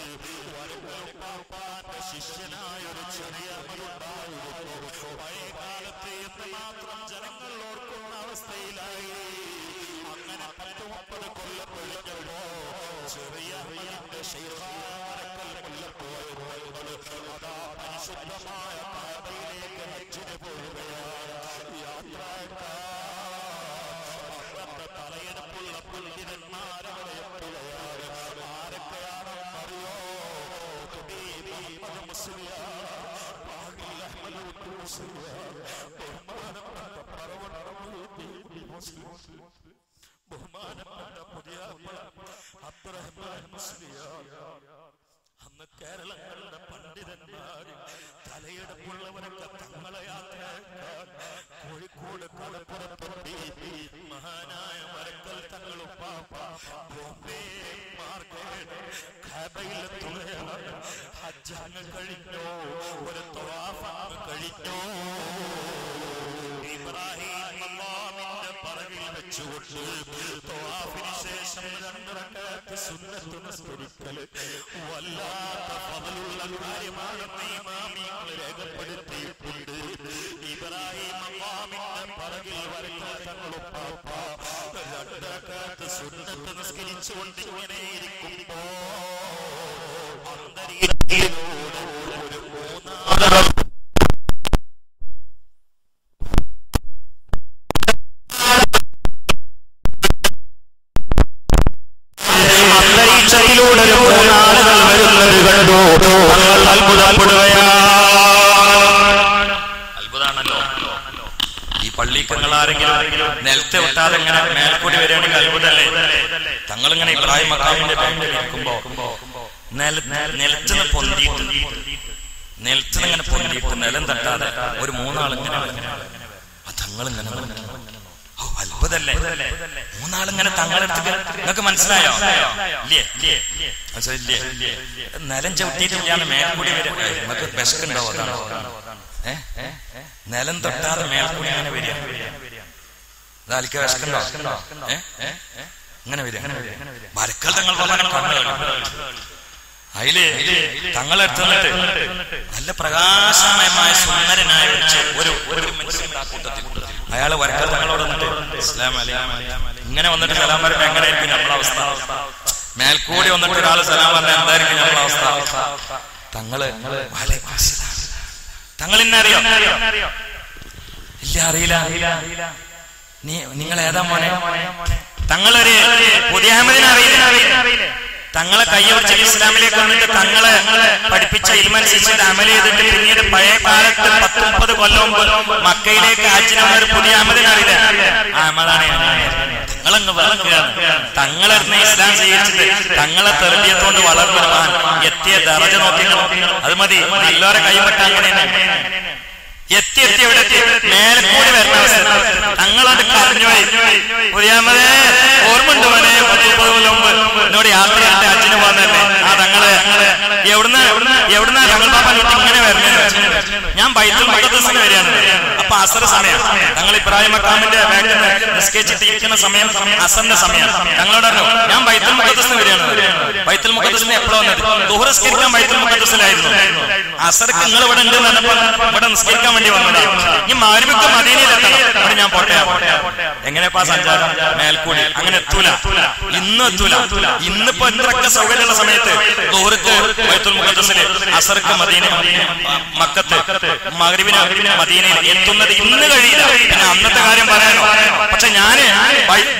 വരങ്ങളും പാപ്പാന്റെ ശിഷ്യനായൊരു ചെറിയ അമലുണ്ടായിരുന്നു. പഴയ കാലത്ത് എന്തുമാത്രം ജനങ്ങൾ ഓർക്കുന്ന അവസ്ഥയിലായി. അങ്ങനെ 10-30 കൊല്ലം കഴിഞ്ഞപ്പോ ചെറിയ അമലിന്റെ ശൈഖാരക്കൽ മുല്ലക്കോയങ്ങൾ അതാ പരിശുദ്ധമായ കാബയിലേക്ക് ഹജ്ജിന് പോവുകയാണ്. യാത്രക്കാരുടെ തലയെടുപ്പുള്ള പണ്ഡിതന്മാരവിടെ എത്തുകയാണ്. ആരൊക്കെയാണെന്നറിയോ? മുഹമ്മദ് മുസ്ലിയാർ, ബാഗിൽ അഹ്മദ് മുസ്ലിയാർ, ബഹുമാനപ്പെട്ട ബഹുമാനപ്പെട്ട പുതിയ അബ്ദുറഹ്മാൻ മുസ്ലിയാർ. അന്ന് കേരളങ്ങളുടെ പണ്ഡിതന്മാര് തലയെടുപ്പുള്ളവരൊക്കെ തങ്ങളെ യാത്ര കോഴിക്കോട് കടപ്പുറത്തെത്തി. മഹാനായ ബോംബെ മാർക്കറ്റ് ഖബയിലെത്തുകയാണ്. ഹജ്ജ് കഴിഞ്ഞു, ഒരു തവാഫ് കഴിഞ്ഞു. ഇബ്രാഹിം മഖാമിന്റെ പറകിൽ വെച്ചുകൊണ്ട് തവാഫിന് ശേഷം 2 റക്അത്ത് സുന്നത്ത് നിസ്കരിക്കൽ വല്ലാത്ത ഫളലുള്ള കാര്യമാണെന്ന് ഇമാമികൾ രേഖപ്പെടുത്തിയിട്ടുണ്ട്. ഇബ്രാഹിം മഖാമിന്റെ പറകിൽ വരുന്ന തങ്ങളുപ്പാപ്പ 2 റക്അത്ത് സുന്നത്ത് നിസ്കരിച്ചുകൊണ്ട് ഇങ്ങനെ ഇരിക്കുമ്പോ അന്തരീക്ഷത്തിലൂടെ ഒരു 3 അന്തരീക്ഷത്തിലൂടെ 3 ആളുകൾ വരുന്നത് കണ്ടു. തങ്ങൾ അത്ഭുതപ്പെടുകയാണ്. അത്ഭുതമാണല്ലോ. ഈ പള്ളിക്കങ്ങൾ ആരെങ്കിലും നിലത്തെ വിട്ടാതെ ഇങ്ങനെ മേൽക്കൂടി വരികയാണെങ്കിൽ അത്ഭുതമല്ലേ? തങ്ങളിങ്ങനെ ഇബ്രാഹിം മഖാമിന്റെ ബാങ്കിൽ ഇരിക്കുമ്പോ നിലത്തുനിന്ന് പൊന്തിയിട്ട് നിലം തട്ടാതെ ഒരു 3 ആളിങ്ങനെ തങ്ങളിങ്ങനെ അത്ഭുതല്ലേ? 3 ആളിങ്ങനെ തങ്ങളെടുത്ത് നിങ്ങൾക്ക് മനസ്സിലായോ? ഇല്ലേ? നിലം ചവിട്ടിയിട്ടില്ലാന്ന് മേൽക്കൂടി വരിക. നമുക്ക് വിശക്കുണ്ടാവും. അതാണോ? നിലം തൊട്ടാതെ മേൽക്കൂടി അങ്ങനെ വരിക. അതാലിക്ക വിശക്കുണ്ടോ? ഇങ്ങനെ വരിക. വരക്കൽ തങ്ങൾ പോലെ അതില് തങ്ങളെടുത്ത് വന്നിട്ട് നല്ല പ്രകാശമയമായ സുന്ദരനായ ഒരു മനുഷ്യൻ അയാള് വരക്കൽ തങ്ങളോട് വന്നിട്ട് അസ്സലാമു അലൈക്കും ഇങ്ങനെ വന്നിട്ട് സലാം പറയുമ്പോ എങ്ങനെയായിരിക്കും നമ്മളെ അവസ്ഥ? മേൽക്കൂടി വന്നിട്ട് ഒരാൾ സലാം പറഞ്ഞാൽ എന്തായിരിക്കും നമ്മളെ അവസ്ഥ? തങ്ങൾ ഇന്നറിയോ? ഇല്ല, അറിയില്ല. നിങ്ങൾ ഏതാ മോനെ? തങ്ങളൊരു പുതിയ അഹമ്മദിനെ അറിയില്ല. തങ്ങളെ കയ്യൊഴിച്ച് ഇസ്ലാമിലേക്ക് വന്നിട്ട് തങ്ങളെ പഠിപ്പിച്ച ഇൽമനുസരിച്ചിട്ട് അമൽ ചെയ്തിട്ട് പിന്നീട് പഴയ കാലത്ത് 10-30 കൊല്ലം മക്കയിലേക്ക് ഹജ്ജിന് വന്ന ഒരു പുതിയ അഹമ്മദിനെ അറിയില്ല. ആ അഹമ്മദാണ് തങ്ങളങ്ങ് വളർക്കുകയാണ്. തങ്ങളെന്ന് ഇസ്ലാം സ്വീകരിച്ചിട്ട് തങ്ങളെ തെർബിയത്തോണ്ട് വളർന്നു എത്തിയ ദറജ നോക്കിയോ? അത് മതി. നല്ലോരെ കൈപെട്ട അങ്ങനെ എത്തി എവിടെ മേലക്കൂടി വരുന്ന അവസ്ഥ തങ്ങളോട് കരഞ്ഞുപോയി. പുതിയാമതേ ഓർമ്മയുണ്ട് മോനെ 30 കൊല്ലം മുമ്പ് എന്നോട് യാത്ര ചെയ്തിട്ട് ഹജ്ജിന് പോകുന്നതല്ലേ? ആ തങ്ങള് എവിടുന്നാ തങ്ങൾ ബാബ ഇങ്ങനെ വരുന്നത്? ഞാൻ ബൈത്തുൽ മുഖദ്ദസിന് വരികയാണ്. അപ്പൊ അസർ സമയം തങ്ങൾ ഇബ്രാഹിം മഖാമിന്റെ ബാക്കിൽ നിസ്കരിച്ചിട്ട് ഇരിക്കുന്ന സമയം അസറിന്റെ സമയം. തങ്ങളോട് പറഞ്ഞു ഞാൻ ബൈത്തുൽ മുഖദ്ദസിന് വരികയാണ്. ബൈത്തുൽ മുഖദ്ദസിന് എപ്പോഴാ വന്നത്? ദുഹർ നിസ്കരിക്കാൻ ബൈത്തുൽ മുഖദ്ദസിലായിരുന്നു. അസർക്ക് നിങ്ങൾ ഇവിടെ ഉണ്ട് ഇവിടെ നിസ്കരിക്കാൻ വേണ്ടി വന്നത്. ഈ മഗ്‌രിബിക്ക് മദീനയിലെത്തണം. അവിടെ ഞാൻ പോട്ടെ. എങ്ങനെയാ സഞ്ചാരം? മേൽക്കൂടി അങ്ങനെ എത്തൂല. ഇന്നും എത്തൂല. ഇന്നിപ്പോ എന്തൊക്കെ സൗകര്യമുള്ള സമയത്ത് ദുഹർക്ക് ബൈത്തുൽ മുഖദ്ദസില്, അസർക്ക് മദീന മക്കത്ത്, മഗ്‌രിബിന് മദീനയിൽ എത്തുന്നത് ഇന്ന് കഴിയില്ല. പിന്നെ അന്നത്തെ കാര്യം പറയാനോ? പക്ഷെ ഞാന്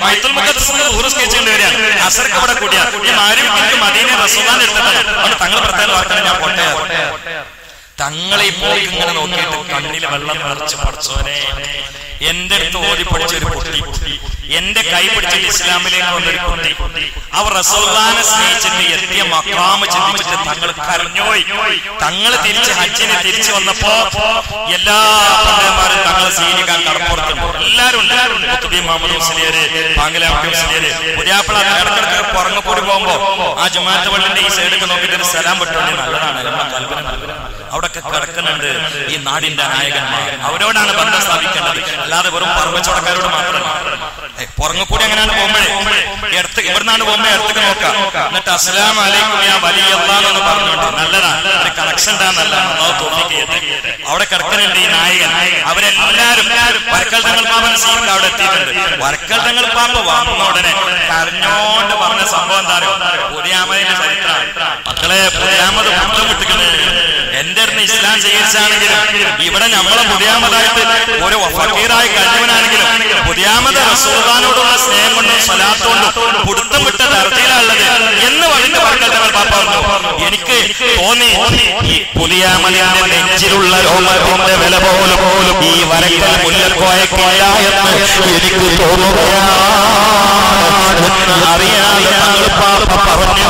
ബൈത്തുൽ മുഖദ്ദസിന് ദുഹർ നിസ്കരിച്ചുകൊണ്ട് വരികയാണ്. അസർക്ക് ഇവിടെ കൂടിയാ ഈ മഗ്‌രിബിക്ക് മദീന റസൂലുള്ളാഹിനെ എടുത്തിട്ടാണ്. അതുകൊണ്ട് തങ്ങൾ പ്രത്യേകം വാർത്തയാണ് ഞാൻ പോട്ടെ. തങ്ങളെ ഈ പോയി ഇങ്ങനെ നോക്കിയിട്ട് കണ്ണിൽ വെള്ളം നിറച്ച് പഠിച്ചോനെ എന്റെ അടുത്ത് ഓടി പഠിച്ചൊരു കുട്ടി, എന്റെ കൈ പിടിച്ചിട്ട് ഇസ്ലാമിലേക്ക് വന്നൊരു കുട്ടി, അവർ റസൂലുള്ളാഹിനെ സ്നേഹിച്ചിട്ട് എത്തിയ മഖാമ് ചിന്തിച്ചിട്ട് തങ്ങൾ കരഞ്ഞുപോയി. തങ്ങൾ തിരിച്ച് ഹജ്ജിന് തിരിച്ചു വന്നപ്പോ എല്ലാ പണ്ഡിതന്മാരും തങ്ങളെ സ്വീകരിക്കാൻ കടപ്പുറത്തുണ്ട്. എല്ലാരും ഉണ്ട്. ഖുത്ബി മുഹമ്മദ് മുസ്ലിയാര്, പാങ്കലാമി മുസ്ലിയാര്, പുതിയാപ്പിള ഇടക്കിടക്ക് പുറങ്ങക്കൂടി പോകുമ്പോ ആ ജുമാഅത്ത് പള്ളിന്റെ ഈ സൈഡൊക്കെ നോക്കിയിട്ട് ഒരു സലാം പെട്ടുകൊണ്ട് നല്ലതാണ്. നമ്മളെ കൽപ്പന അവിടൊക്കെ കിടക്കുന്നുണ്ട് ഈ നാടിന്റെ നായകന്മാർ. അവരോടാണ് ബന്ധം സ്ഥാപിക്കേണ്ടത്, അല്ലാതെ വെറും പറമ്പച്ചോടക്കാരോട് മാത്രമല്ല. പുറങ്ങക്കൂടി അങ്ങനെയാണ് പോകുമ്പോഴേ ഇവിടുന്നാണ് പോകുമ്പോ ഇടത്തേക്ക് നോക്കാം. എന്നിട്ട് അസ്സലാമു അലൈക്കും യാ വലിയല്ലാഹ് എന്ന് പറഞ്ഞോണ്ട് നല്ലതാണ്. ഒരു കണക്ഷൻ അവിടെ കിടക്കുന്നുണ്ട് ഈ നായകൻ. അവരെല്ലാരും വരക്കൽ തങ്ങൾ പാപ്പൻ സീറ്റ് അവിടെ എത്തിയിട്ടുണ്ട്. വരക്കൽ തങ്ങൾ പാപ്പ വന്ന ഉടനെ കരഞ്ഞോണ്ട് പറഞ്ഞ സംഭവം എന്താണോ? പുതിയാമതിന്റെ ചരിത്രം. മക്കളെ, പുതിയാമത് മുട്ടം വിട്ടിക്കുന്നത് എന്റെ അടുത്ത് ഇസ്ലാം സ്വീകരിച്ചാണെങ്കിലും ഇവിടെ നമ്മളെ പുതിയാമതായിട്ട് ഒരു ഫക്കീറായി കഴിഞ്ഞവനാണെങ്കിലും പുതിയാമത് റസൂലുള്ളാഹിനോടുള്ള സ്നേഹം കൊണ്ടും സ്വലാത്തുകൊണ്ടും പുടുത്തം വിട്ട ദർജയിലുള്ളത് എന്ന് പറഞ്ഞിട്ട് വരക്കൽ തങ്ങൾ പാപ്പ പറഞ്ഞു. എനിക്ക് തോന്നി ഈ പുതിയാമതിന്റെ നെഞ്ചിലുള്ള രോമത്തിന്റെ വില പോലും ഈ വരക്കൽ മുല്ലക്കോയക്കില്ല എന്ന് എനിക്ക് തോന്നുകയാണ്. അറിയാതെ തങ്ങൾ പാപ്പ പറഞ്ഞു.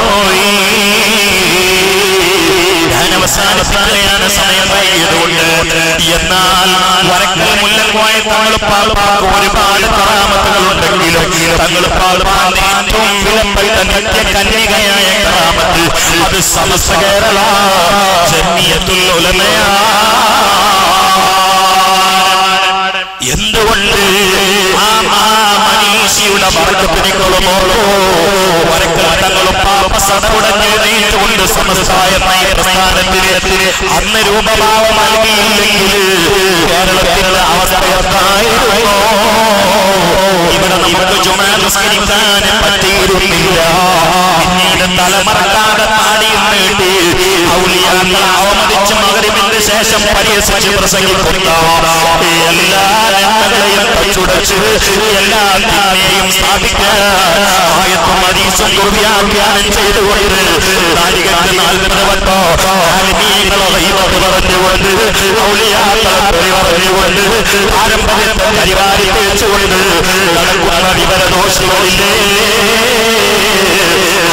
ഞാൻ അവസാനിപ്പിക്കുകയാണ്, സമയം വൈകിയതുകൊണ്ട്. എന്നാൽ വരക്കൽ മുല്ലക്കോയ തങ്ങൾ പാപ്പാക്ക് ഒരുപാട് കറാമത്തുകൾ ഉണ്ടെങ്കിലും തങ്ങൾ പാപ്പാന്റെ ഏറ്റവും വിലപ്പെട്ട നിത്യ കന്യകയായ കറാമത്ത് അത് സമസ്ത കേരള ജമിയത്തുൽ ഉലമയാണ്. എന്തുകൊണ്ട്? ആ മനീഷിയുടെ ബർക്കത്തിനെക്കുറിച്ചോ വരക്കൽ തങ്ങളും പാപ്പ സടകുടഞ്ഞെഴുന്നേറ്റുകൊണ്ട് സമസ്തായമായ പ്രസ്ഥാനത്തിന് അന്ന് രൂപഭാവം നൽകിയില്ലെങ്കിൽ കേരളത്തിലുള്ള അവസ്ഥ എന്തായിരുന്നു? ഇവിടെ നമുക്ക് ജുമാ നിസ്കരിക്കാൻ പറ്റിയിരുന്നില്ല. പിന്നീട് തലമറക്കാതെ താടിയും നീട്ടി ഔലിയാക്കളെ അവമതിച്ച് മഗ്‌രിബിന് ശേഷം പരിഹസിച്ച് പ്രസംഗിക്കുന്ന എല്ലാ നന്മകളെയും തച്ചുടച്ച് എല്ലാ തിന്മയെയും സ്ഥാപിക്കാൻ ആയത്തും ഹദീസും ദുർവ്യാഖ്യാനം ചെയ്തുകൊണ്ട് നാഴികയ്ക്ക് 40 വട്ടം ആലിമീങ്ങളെ ഗൈബത്ത് പറഞ്ഞുകൊണ്ട് ഔലിയാക്കളെ പറഞ്ഞുകൊണ്ട് പാരമ്പര്യത്തെ പരിപാടി വെച്ചുകൊണ്ട് നടക്കുന്ന വിവരദോഷികളില്ലേ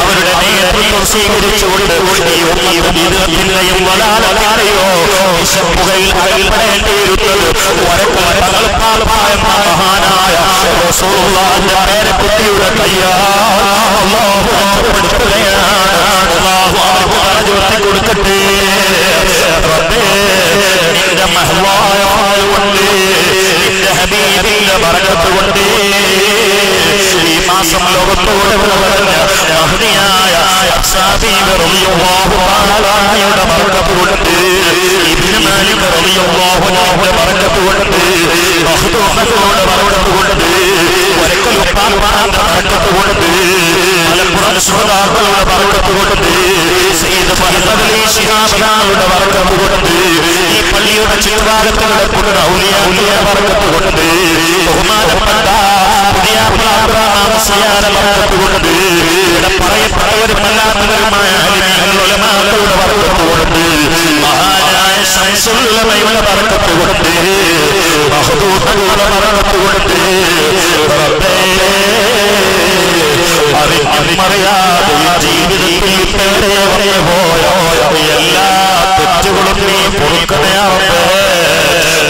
അവരുടെ നേതൃത്വം സ്വീകരിച്ചുകൊണ്ട് ഈ ഉമ്മത്തിന്റെയും വലാലോ വിശപ്പുകയിൽ അകൽപ്പെടേണ്ടിയിരുന്നത് വരക്കൽ തങ്ങൾപ്പായ മഹാനായ റസൂലുള്ളാഹിന്റെ പേരക്കുട്ടിയുടെ കയ്യാൽ അല്ലാഹു രക്ഷപ്പെടുത്തുകയാണ്. അല്ലാഹു അവർക്ക് ദറജ കൊടുക്കട്ടെ. റബ്ബേ നിന്റെ മഹ്വായ കൊണ്ട് നിന്റെ ഹബീബിന്റെ ബറകത്ത് കൊണ്ട് ഈ മാസം ലോകത്തോട് മഹദിയായ അസ്ഹാബീബ് റളിയല്ലാഹു തആലയുടെ ബറകത്ത് കൊണ്ട് ഇബ്നു മാലിക് റളിയല്ലാഹു അൻഹുവിന്റെ ബറകത്ത് കൊണ്ട് മഖ്ദൂമിന്റെ ബറകത്ത് കൊണ്ട് വരക്കൽ ഉപ്പാപ്പാന്റെ ബറകത്ത് കൊണ്ട് മലപ്പുറം ശുഹദാക്കളുടെ ബറകത്ത് കൊണ്ട് സയ്യിദ് ഫഹദ് അലി ശിഹാബിയുടെ ബറകത്ത് കൊണ്ട് ഈ പള്ളിയുടെ ചുറ്റുഭാഗത്ത് കിടക്കുന്ന ഔലിയാക്കളുടെ ബറകത്ത് കൊണ്ട് ബഹുമാനപ്പെട്ട കൊണ്ട് ഇവിടെ പറയപ്പെട്ടവരും അല്ലാത്തവരുമായ ഉലമാക്കളുടെ ബറകത്ത് കൊണ്ട് മഹാനായ ശംസുൽ ഉലമയുടെ ബറകത്ത് കൊണ്ട് മഖ്ദൂമിന്റെ ബറകത്ത് കൊണ്ട് റബ്ബേ അറിയാതെ ജീവിതത്തിൽ പേരെ പോയോ എല്ലാ തെറ്റുകളും നീ പൊറുക്കണേ റബ്ബേ.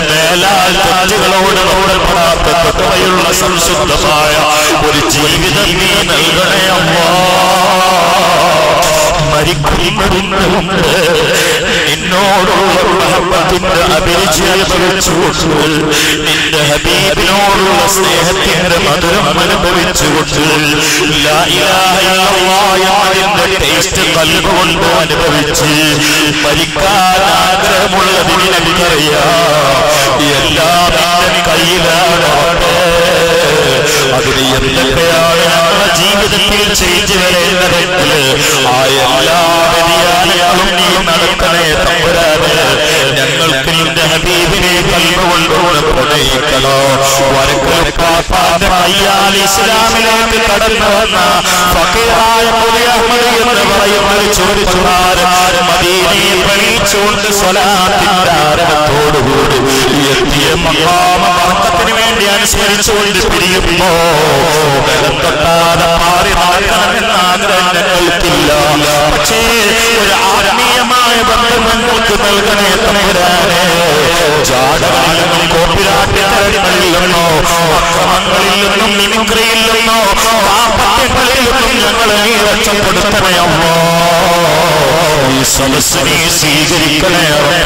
മേലാൽ തെറ്റുകളോട് ഓടപ്പെടാത്ത തഖ്വയുള്ള സംശുദ്ധമായ ഒരു ജീവിതം നീ നൽകണേ അല്ലാഹ്. മരിക്കുന്നതിന് മുമ്പ് നിന്നോടുള്ള മഹബ്ബത്തിന്റെ അഭിരുചി അനുഭവിച്ചുകൊണ്ട് നിന്റെ ഹബീബിനോടുള്ള സ്നേഹത്തിന്റെ മധുരം അനുഭവിച്ചുകൊണ്ട് ലാ ഇലാഹ ഇല്ലല്ലാഹ് എന്നതിന്റെ ടേസ്റ്റ് ഖൽബ് കൊണ്ട് അനുഭവിച്ച് മരിക്കാൻ ആഗ്രഹമുള്ളതിന് എനിക്കറിയാം. എല്ലാം നിന്റെ കയ്യിലാണ്. അതിന് എന്തൊക്കെയാണ് ഞങ്ങളുടെ ജീവിതത്തിൽ ചെയ്തു വരേണ്ടതെങ്കിൽ ആ എല്ലാ വ്യതിയാനങ്ങളും നീ നടത്തണേ തമ്പുരാനെ. ഞങ്ങൾക്ക് നിന്റെ ഹബീബിനെ ഖൽബ് കൊണ്ട് പ്രണയിക്കണോ. വരക്കൽ പാപ്പാന്റെ കയ്യാൽ ഇസ്ലാമിലേക്ക് കടന്നു വന്ന ഫഖീറായ മുഹമ്മദ് അഹ്മദ് എന്ന് പറയുന്ന ഒരു ചോദിച്ചുകാരൻ മദീനയെ പ്രണയിച്ചുകൊണ്ട് സ്വലാത്തിന്റെ ആരവത്തോടുകൂടി എത്തിയ മഖാമ ബർക്കത്തിന് വേണ്ടി അനുസ്മരിച്ചുകൊണ്ട് പിരിയുമ്പോ തൊട്ടാതെ മാറി നടക്കണമെന്ന ആഗ്രഹം ഞങ്ങൾക്കില്ല. പക്ഷേ ഒരു ആത്മീയമായ ബന്ധം ഞങ്ങൾക്ക് നൽകണേ തമ്പുരാനെ. ജാടകളിൽ നിന്നും കോപ്പിരാട്ടങ്ങളിൽ നിന്നോ അക്രമങ്ങളിൽ നിന്നും മിമിക്രിയിൽ നിന്നോ പാപങ്ങളിൽ നിന്നും ഞങ്ങളെ രക്ഷപ്പെടുത്തണേ അല്ലാഹ്. ഈ സദസ്സിനെ സ്വീകരിക്കണേ റബ്ബേ.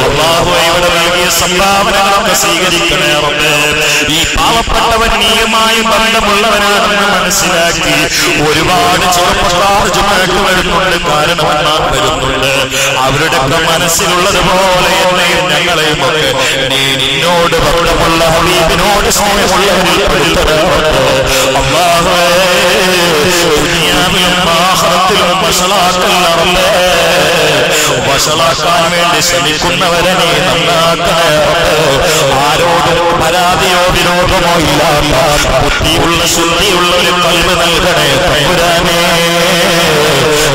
അല്ലാഹുവേ നൽകിയ സംഭാവനകളൊക്കെ സ്വീകരിക്കണേ റബ്ബേ. ഈ പാവപ്പെട്ടവൻ നീയുമായി ബന്ധമുള്ളവനാണെന്ന് മനസ്സിലാക്കി ഒരുപാട് ചെറുപ്പക്കാർ ജുമാക്ക് വരുന്നുണ്ട്, കാരണവന്മാർ വരുന്നുണ്ട്. അവരുടെയൊക്കെ മനസ്സിലുള്ളതുപോലെ എന്നെയും ഞങ്ങളെയും ഒക്കെ നീ നിന്നോട് ബന്ധമുള്ള ഹബീബിനോട് സ്നേഹമുള്ളവരിൽ പെടുത്തണേ അല്ലാഹുവേ. ദുനിയാവിലും ആഖിറത്തിലും വഷളാക്കാൻ വേണ്ടി ശ്രമിക്കുന്നവരെ നീ നന്നാക്കണേ റബ്ബേ. ആരോടും പരാതിയോ വിരോധമോ ഇല്ലാത്ത ബുദ്ധിയുള്ള ശുദ്ധിയുള്ള ഒരു ഖൽബ് നൽകണേ തമ്പുരാനെ.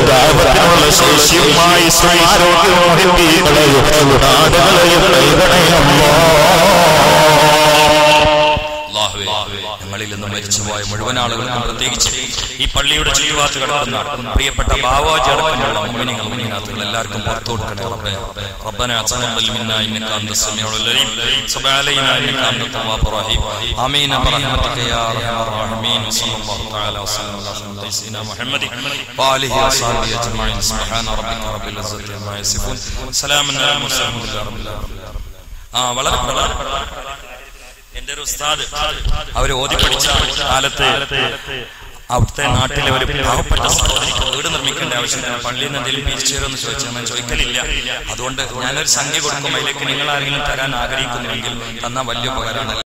ദഅവത്തിനുള്ള ശേഷിയുമായി ആരോഗ്യവും നാടുകളെയും നൽകണേ അല്ലാഹ്. അല്ലാഹുവേ ഞങ്ങളിൽ നിന്ന് മരിച്ചുപോയ മുഴുവൻ ആളുകൾക്കും പ്രത്യേകിച്ച് ഈ പള്ളിയുടെ ചുറ്റുപാട് കിടക്കുന്ന പ്രിയപ്പെട്ട ബാവാജി അടക്കമുള്ള മുഅ്മിനീങ്ങൾ മുഅ്മിനാത്തുകൾ എല്ലാവർക്കും പുറത്തു കൊടുക്കണേ റബ്ബേ. റബ്ബനാ തഖബ്ബൽ മിന്നാ ഇന്നക അൻതസ് സമീഉൽ അലീം വതുബ് അലൈനാ ഇന്നക അൻതത് തവ്വാബുർ റഹീം. ആമീൻ ബിറഹ്മതിക യാ അർഹമർ റഹീമീൻ. വസല്ലല്ലാഹു തആല വസല്ലം അലാ സയ്യിദിനാ മുഹമ്മദി വആലിഹി വസഹ്ബിഹി അജ്മഈൻ. സുബ്ഹാന റബ്ബിക റബ്ബിൽ ഇസ്സത്തി അമ്മാ യസിഫൂൻ. സലാമുൻ അലൽ മുർസലീൻ റബ്ബിൽ ആലമീൻ. വളരെ എന്റെ ഒരു ഉസ്താദ് അവര് ഓതി പഠിച്ച കാലത്ത് അവിടുത്തെ നാട്ടിലെ ഒരു പാവപ്പെട്ട സഹോദരിക്ക് വീട് നിർമ്മിക്കേണ്ട ആവശ്യത്തിന് പള്ളിയിൽ നിന്ന് എന്തെങ്കിലും പിരിച്ചു തരുമെന്ന് ചോദിച്ചാൽ ഞാൻ ചോദിക്കലില്ല. അതുകൊണ്ട് ഞാനൊരു സംഖ്യ കൊടുക്കും, അതിലേക്ക് നിങ്ങൾ ആരെങ്കിലും തരാൻ ആഗ്രഹിക്കുന്നുവെങ്കിൽ തന്നാൽ വലിയ ഉപകാരമാണ്.